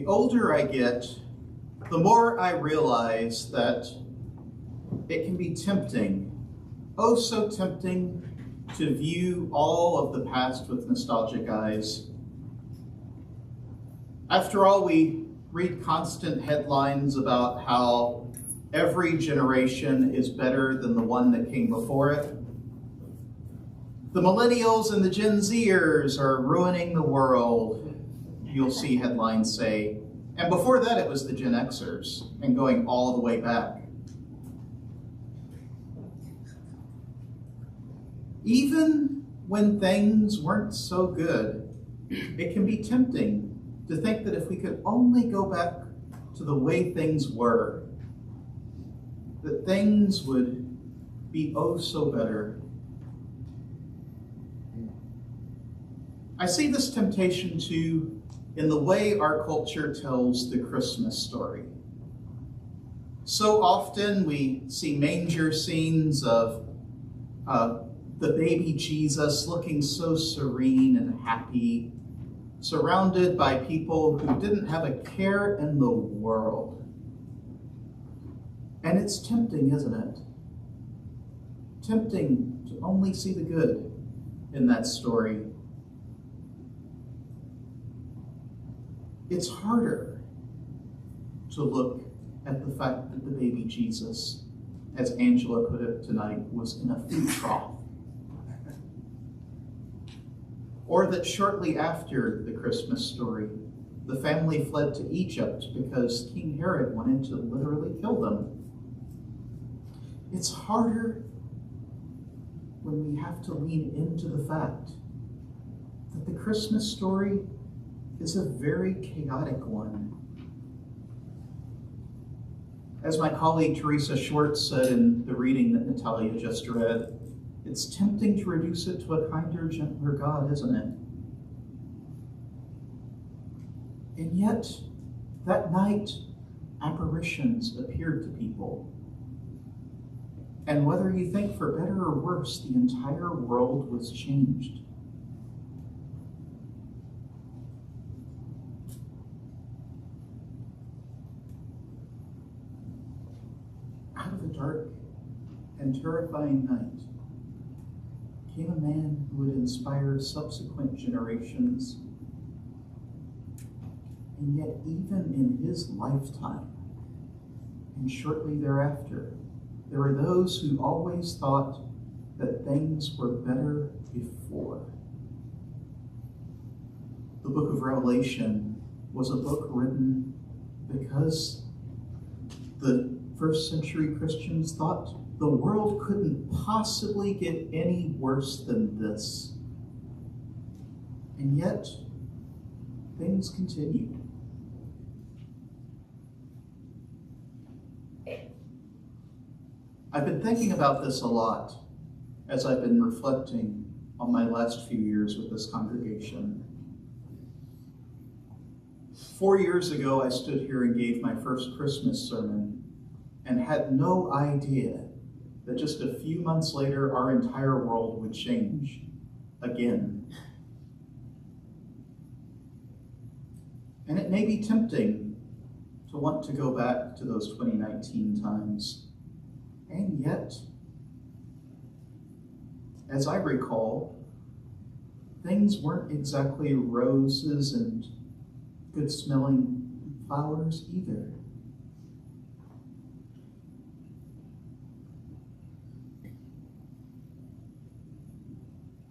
The older I get, the more I realize that it can be tempting, oh so tempting, to view all of the past with nostalgic eyes. After all, we read constant headlines about how every generation is better than the one that came before it. The millennials and the Gen Zers are ruining the world, you'll see headlines say. And before that, it was the Gen Xers, and going all the way back. Even when things weren't so good, it can be tempting to think that if we could only go back to the way things were, that things would be oh so better. I see this temptation too in the way our culture tells the Christmas story. So often we see manger scenes of the baby Jesus looking so serene and happy, surrounded by people who didn't have a care in the world. And it's tempting, isn't it? Tempting to only see the good in that story. It's harder to look at the fact that the baby Jesus, as Angela put it tonight, was in a food trough. Or that shortly after the Christmas story, the family fled to Egypt because King Herod wanted to literally kill them. It's harder when we have to lean into the fact that the Christmas story is a very chaotic one. As my colleague Teresa Schwartz said in the reading that Natalia just read, it's tempting to reduce it to a kinder, gentler God, isn't it? And yet, that night, apparitions appeared to people. And whether you think for better or worse, the entire world was changed. Out of the dark and terrifying night came a man who would inspire subsequent generations. And yet, even in his lifetime, and shortly thereafter, there were those who always thought that things were better before. The book of Revelation was a book written because the first century Christians thought the world couldn't possibly get any worse than this. And yet, things continued. I've been thinking about this a lot as I've been reflecting on my last few years with this congregation. 4 years ago, I stood here and gave my first Christmas sermon and had no idea that just a few months later, our entire world would change again. And it may be tempting to want to go back to those 2019 times. And yet, as I recall, things weren't exactly roses and good-smelling flowers either.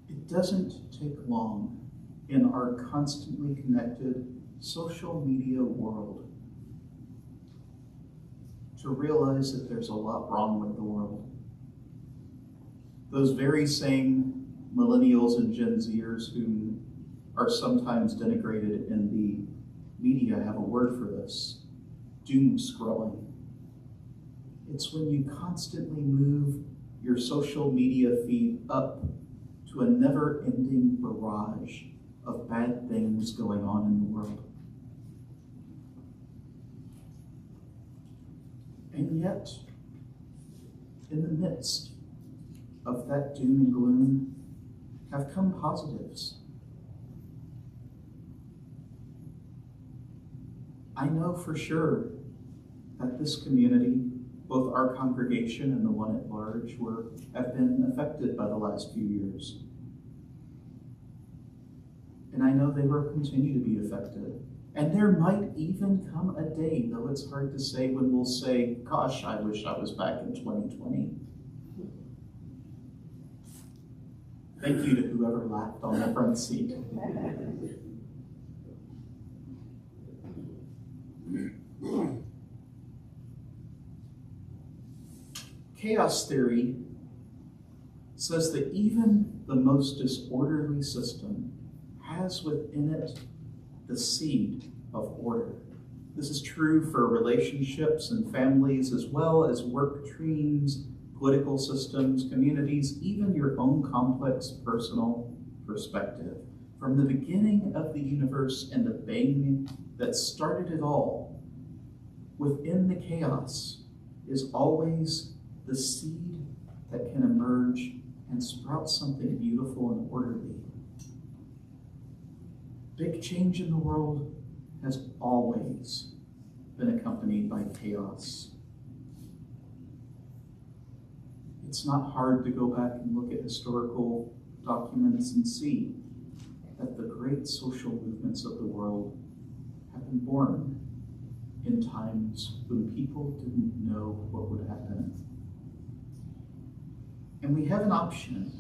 It doesn't take long in our constantly connected social media world to realize that there's a lot wrong with the world. Those very same millennials and Gen Zers who are sometimes denigrated in the media have a word for this: doom scrolling. It's when you constantly move your social media feed up to a never-ending barrage of bad things going on in the world. And yet, in the midst of that doom and gloom have come positives. I know for sure that this community, both our congregation and the one at large, have been affected by the last few years. And I know they will continue to be affected. And there might even come a day, though it's hard to say, when we'll say, gosh, I wish I was back in 2020. Thank you to whoever laughed on the front seat. Chaos theory says that even the most disorderly system has within it the seed of order. This is true for relationships and families, as well as work teams, political systems, communities, even your own complex personal perspective. From the beginning of the universe and the bang that started it all, within the chaos is always the seed that can emerge and sprout something beautiful and orderly. Big change in the world has always been accompanied by chaos. It's not hard to go back and look at historical documents and see that the great social movements of the world have been born in times when people didn't know what would happen. And we have an option.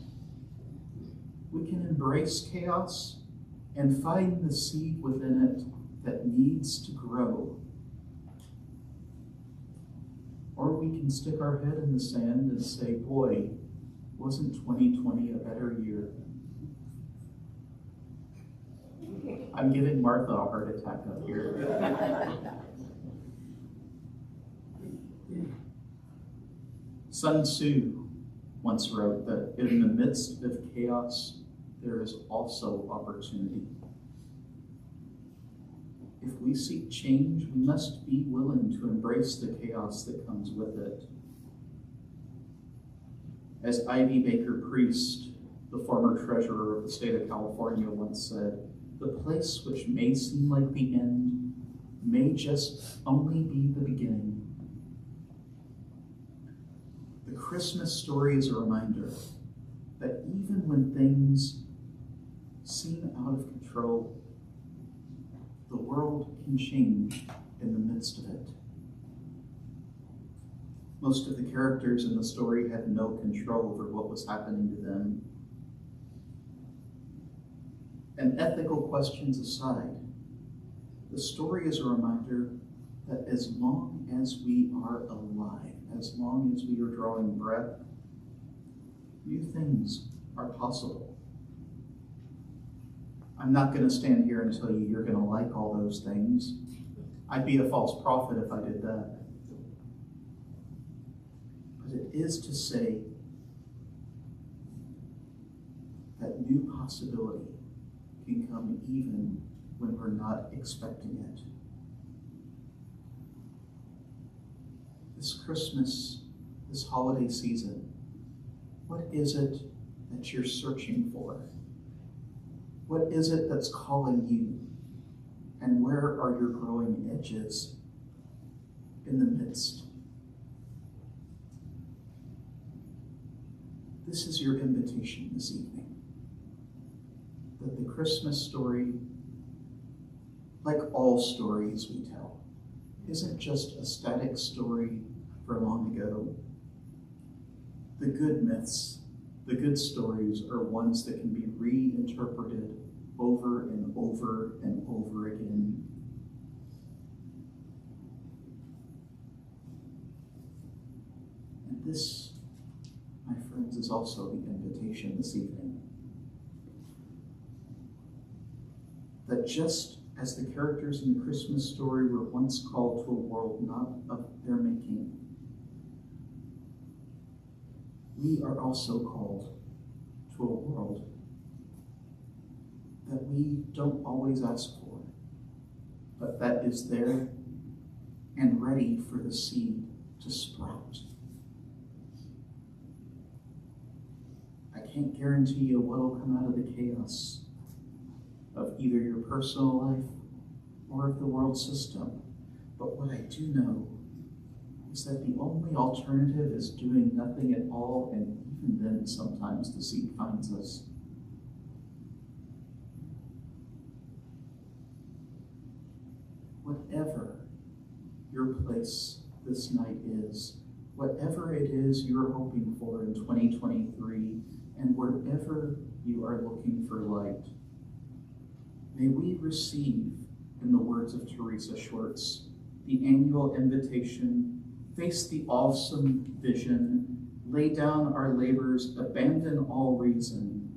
We can embrace chaos and find the seed within it that needs to grow. Or we can stick our head in the sand and say, boy, wasn't 2020 a better year? I'm giving Martha a heart attack up here. Sun Tzu once wrote that in the midst of chaos, there is also opportunity. If we seek change, we must be willing to embrace the chaos that comes with it. As Ivy Baker Priest, the former treasurer of the state of California, once said, the place which may seem like the end may just only be the beginning. The Christmas story is a reminder that even when things seem out of control, the world can change in the midst of it. Most of the characters in the story had no control over what was happening to them. And ethical questions aside, the story is a reminder that as long as we are alive, as long as we are drawing breath, new things are possible. I'm not going to stand here and tell you you're going to like all those things. I'd be a false prophet if I did that. But it is to say that new possibility can come even when we're not expecting it. This Christmas, this holiday season, what is it that you're searching for? What is it that's calling you? And where are your growing edges in the midst? This is your invitation this evening. That the Christmas story, like all stories we tell, isn't just a static story for long ago. The good myths, the good stories are ones that can be reinterpreted over and over and over again. And this, my friends, is also the invitation this evening. That just as the characters in the Christmas story were once called to a world not of their making, we are also called to a world that we don't always ask for, but that is there and ready for the seed to sprout. I can't guarantee you what will come out of the chaos of either your personal life or of the world system. But what I do know is that the only alternative is doing nothing at all, and even then sometimes deceit finds us. Whatever your place this night is, whatever it is you're hoping for in 2023, and wherever you are looking for light, may we receive, in the words of Teresa Schwartz, the annual invitation, face the awesome vision, lay down our labors, abandon all reason,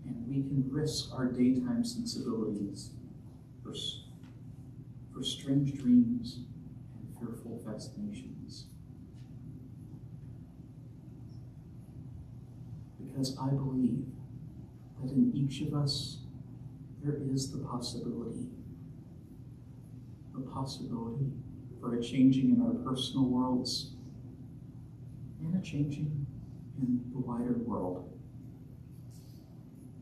and we can risk our daytime sensibilities for strange dreams and fearful fascinations. Because I believe that in each of us there is the possibility for a changing in our personal worlds and a changing in the wider world.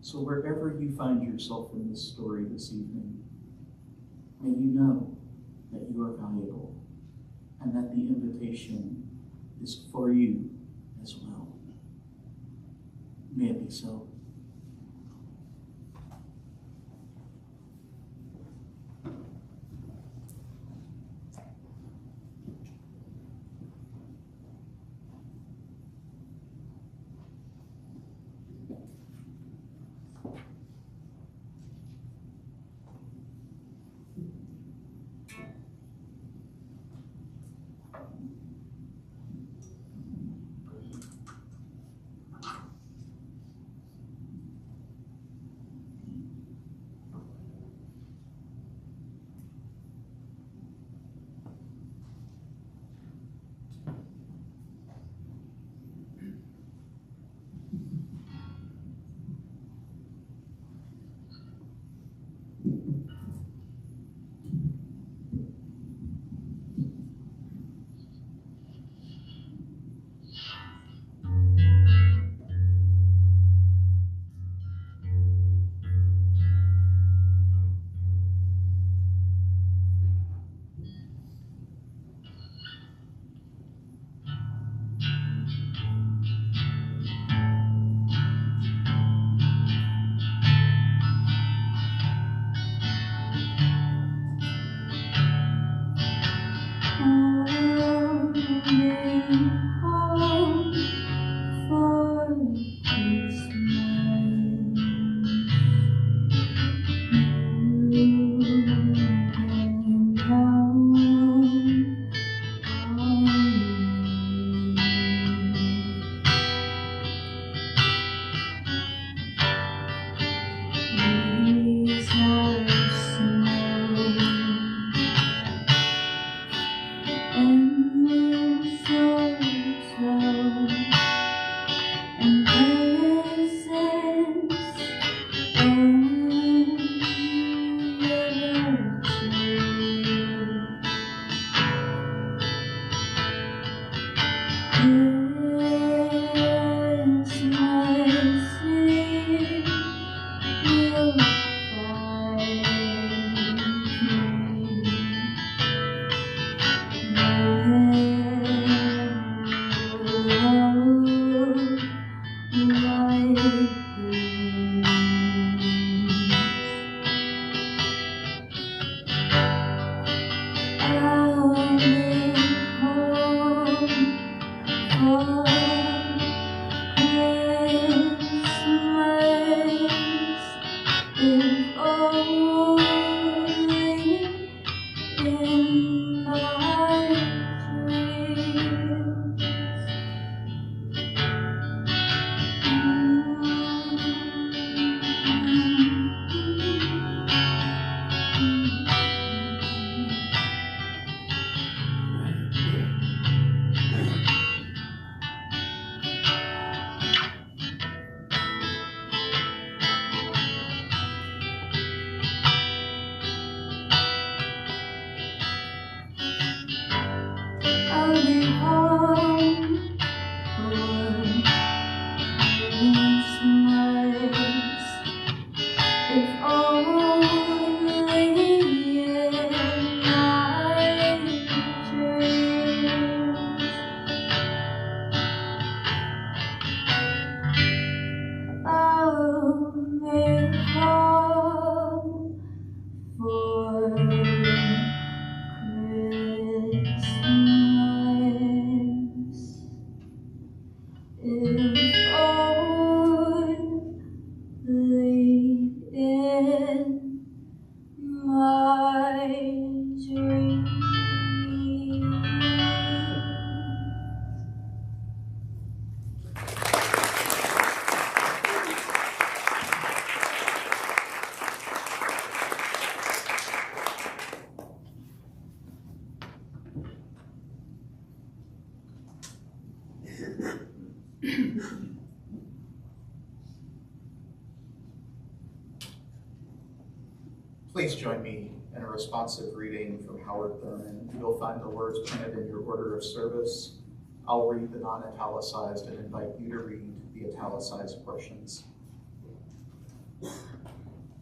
So wherever you find yourself in this story this evening, may you know that you are valuable and that the invitation is for you as well. May it be so. join me in a responsive reading from Howard Thurman. You'll find the words printed in your order of service. I'll read the non-italicized and invite you to read the italicized portions.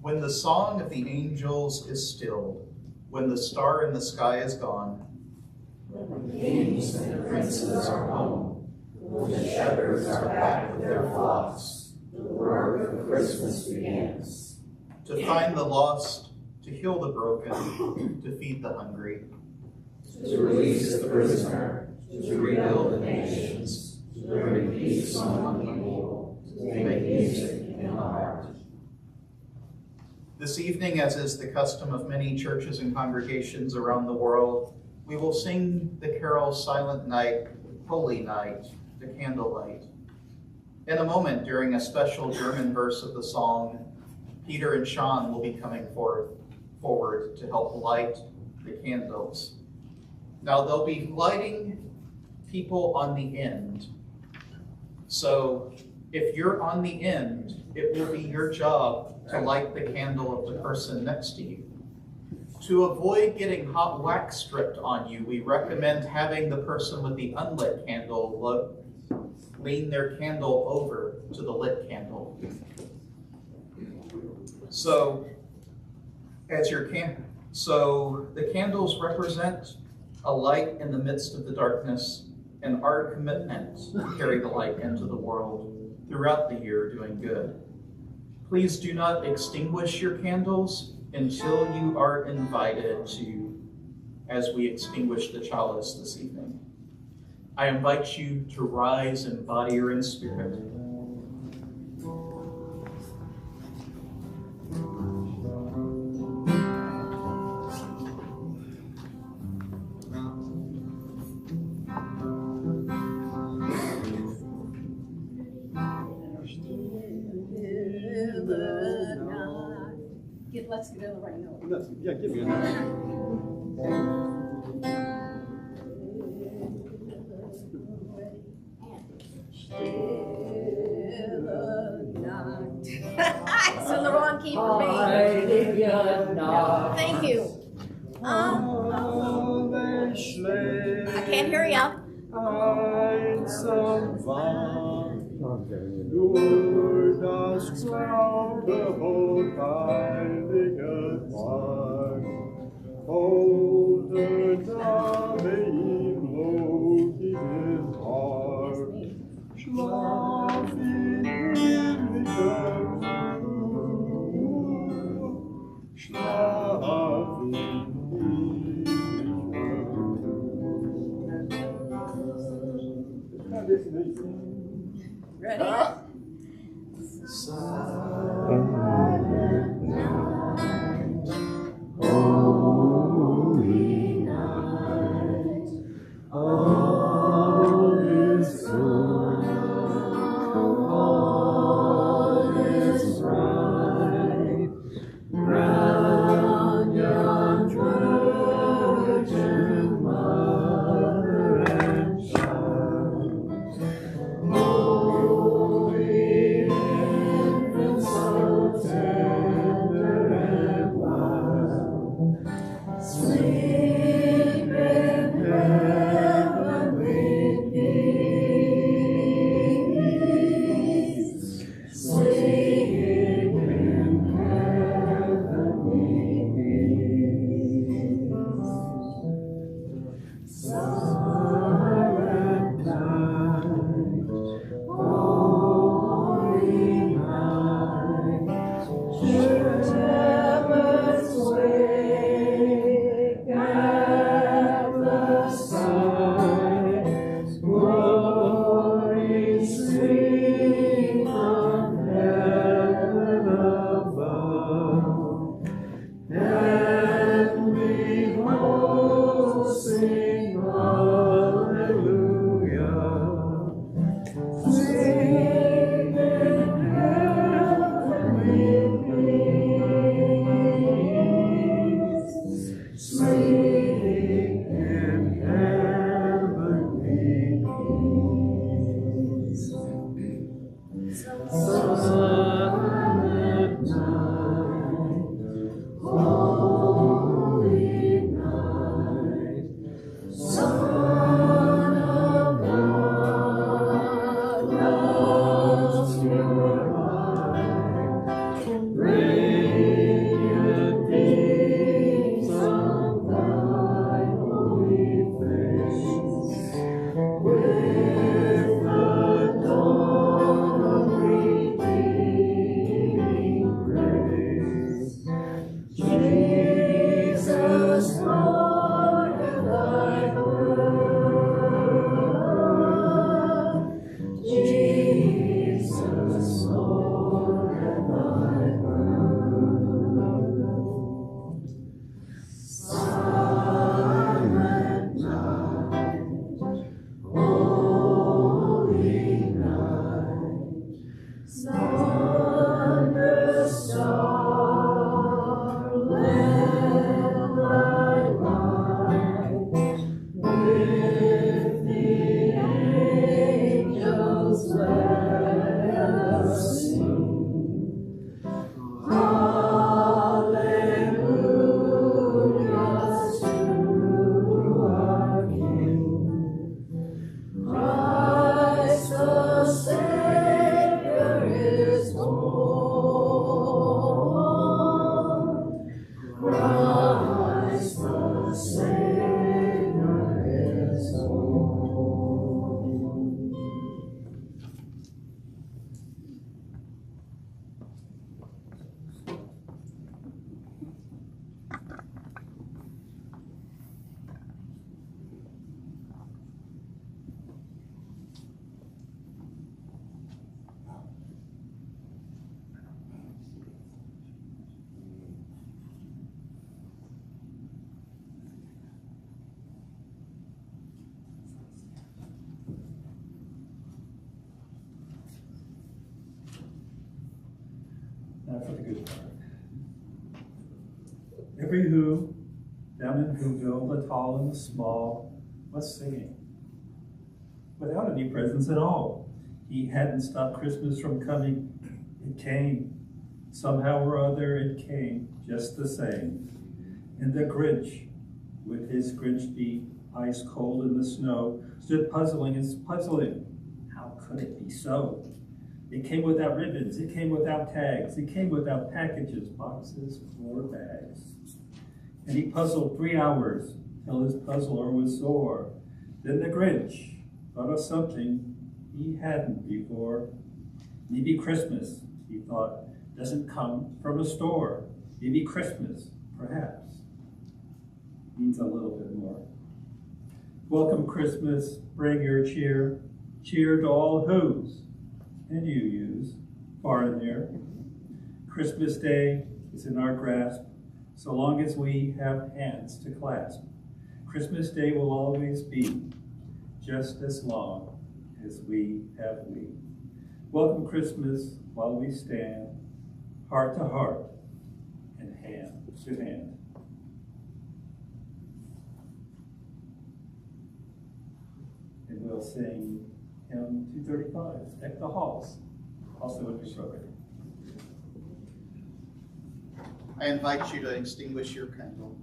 When the song of the angels is stilled, when the star in the sky is gone, when the kings and the princes are home, when the shepherds are back with their flocks, the work of Christmas begins. To find the lost, to heal the broken, to feed the hungry, To release the prisoner, to rebuild the nations, to bring peace among the people, to make music in the heart. This evening, as is the custom of many churches and congregations around the world, we will sing the carol Silent Night, Holy Night, the candlelight. In a moment, during a special German verse of the song, Peter and Sean will be coming forward to help light the candles. Now, they'll be lighting people on the end. So if you're on the end, it will be your job to light the candle of the person next to you. To avoid getting hot wax stripped on you, we recommend having the person with the unlit candle lean their candle over to the lit candle. So the candles represent a light in the midst of the darkness, and our commitment to carry the light into the world throughout the year doing good. Please do not extinguish your candles until you are invited to, as we extinguish the chalice this evening. I invite you to rise in body or in spirit. Let's get in the right note. Yeah, give me a It's in the wrong key for me. Thank you. I can't hear you. Durch das Traumgebot heiliges Wort, holde Name ihm logiges Hort, schlaf in himmlischer Ruhe, schlaf in himmlischer Ruhe. Ready? Silent night, holy night, all is good, all is right, round yon virgin mother and child. Holy infant, so tender and wild, sleep in heavenly peace, sleep in heavenly peace. Silent night, holy night, shepherds wake at the sight, glory sing from heaven above, and behold, sing hallelujah. Sing in heavenly peace, sing in heavenly peace. Silent night, Every who, down in Whoville, the tall and the small, was singing. Without any presents at all. He hadn't stopped Christmas from coming. It came. Somehow or other it came, just the same. And the Grinch, with his Grinch beat, ice cold in the snow, stood puzzling and puzzling. How could it be so? It came without ribbons, it came without tags, it came without packages, boxes, or bags. And he puzzled 3 hours till his puzzler was sore. Then the Grinch thought of something he hadn't before. Maybe Christmas, he thought, doesn't come from a store. Maybe Christmas, perhaps, means a little bit more. Welcome Christmas, bring your cheer. Cheer to all whose, and you use, far and near. Christmas Day is in our grasp, so long as we have hands to clasp. Christmas Day will always be, just as long as we have we. Welcome Christmas while we stand, heart to heart and hand to hand. And we'll sing hymn 235, Deck the Halls, also in your program. I invite you to extinguish your candle.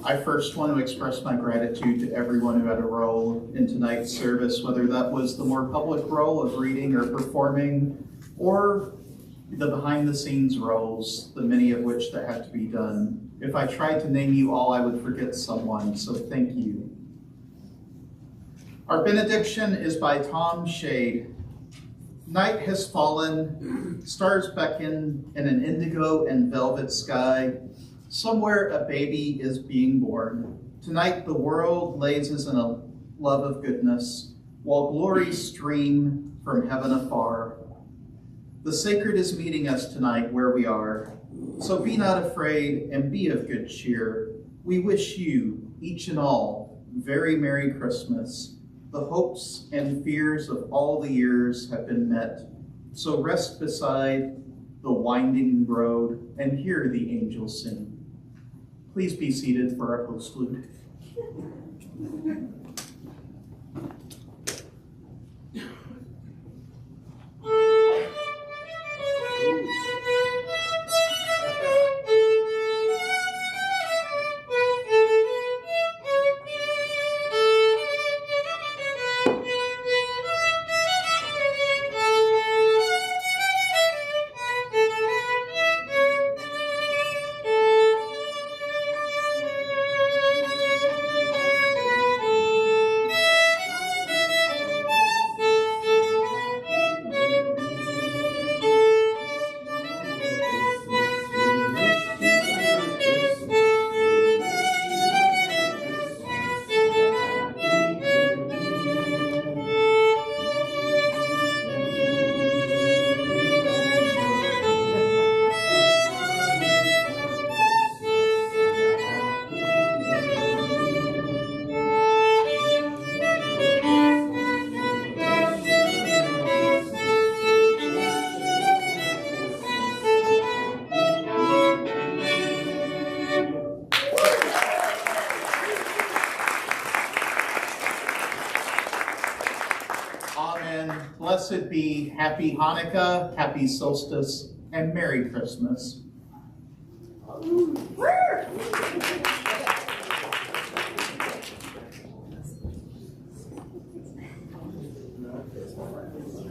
I first want to express my gratitude to everyone who had a role in tonight's service, whether that was the more public role of reading or performing, or the behind-the-scenes roles, the many of which that had to be done. If I tried to name you all, I would forget someone, so thank you. Our benediction is by Tom Shade. Night has fallen, stars beckon in an indigo and velvet sky. Somewhere a baby is being born. Tonight the world lazes in a love of goodness, while glories stream from heaven afar. The sacred is meeting us tonight where we are, so be not afraid and be of good cheer. We wish you, each and all, very Merry Christmas. The hopes and fears of all the years have been met, so rest beside the winding road and hear the angels sing. Please be seated for our postlude. blessed be, happy Hanukkah, happy solstice, and Merry Christmas. Woo!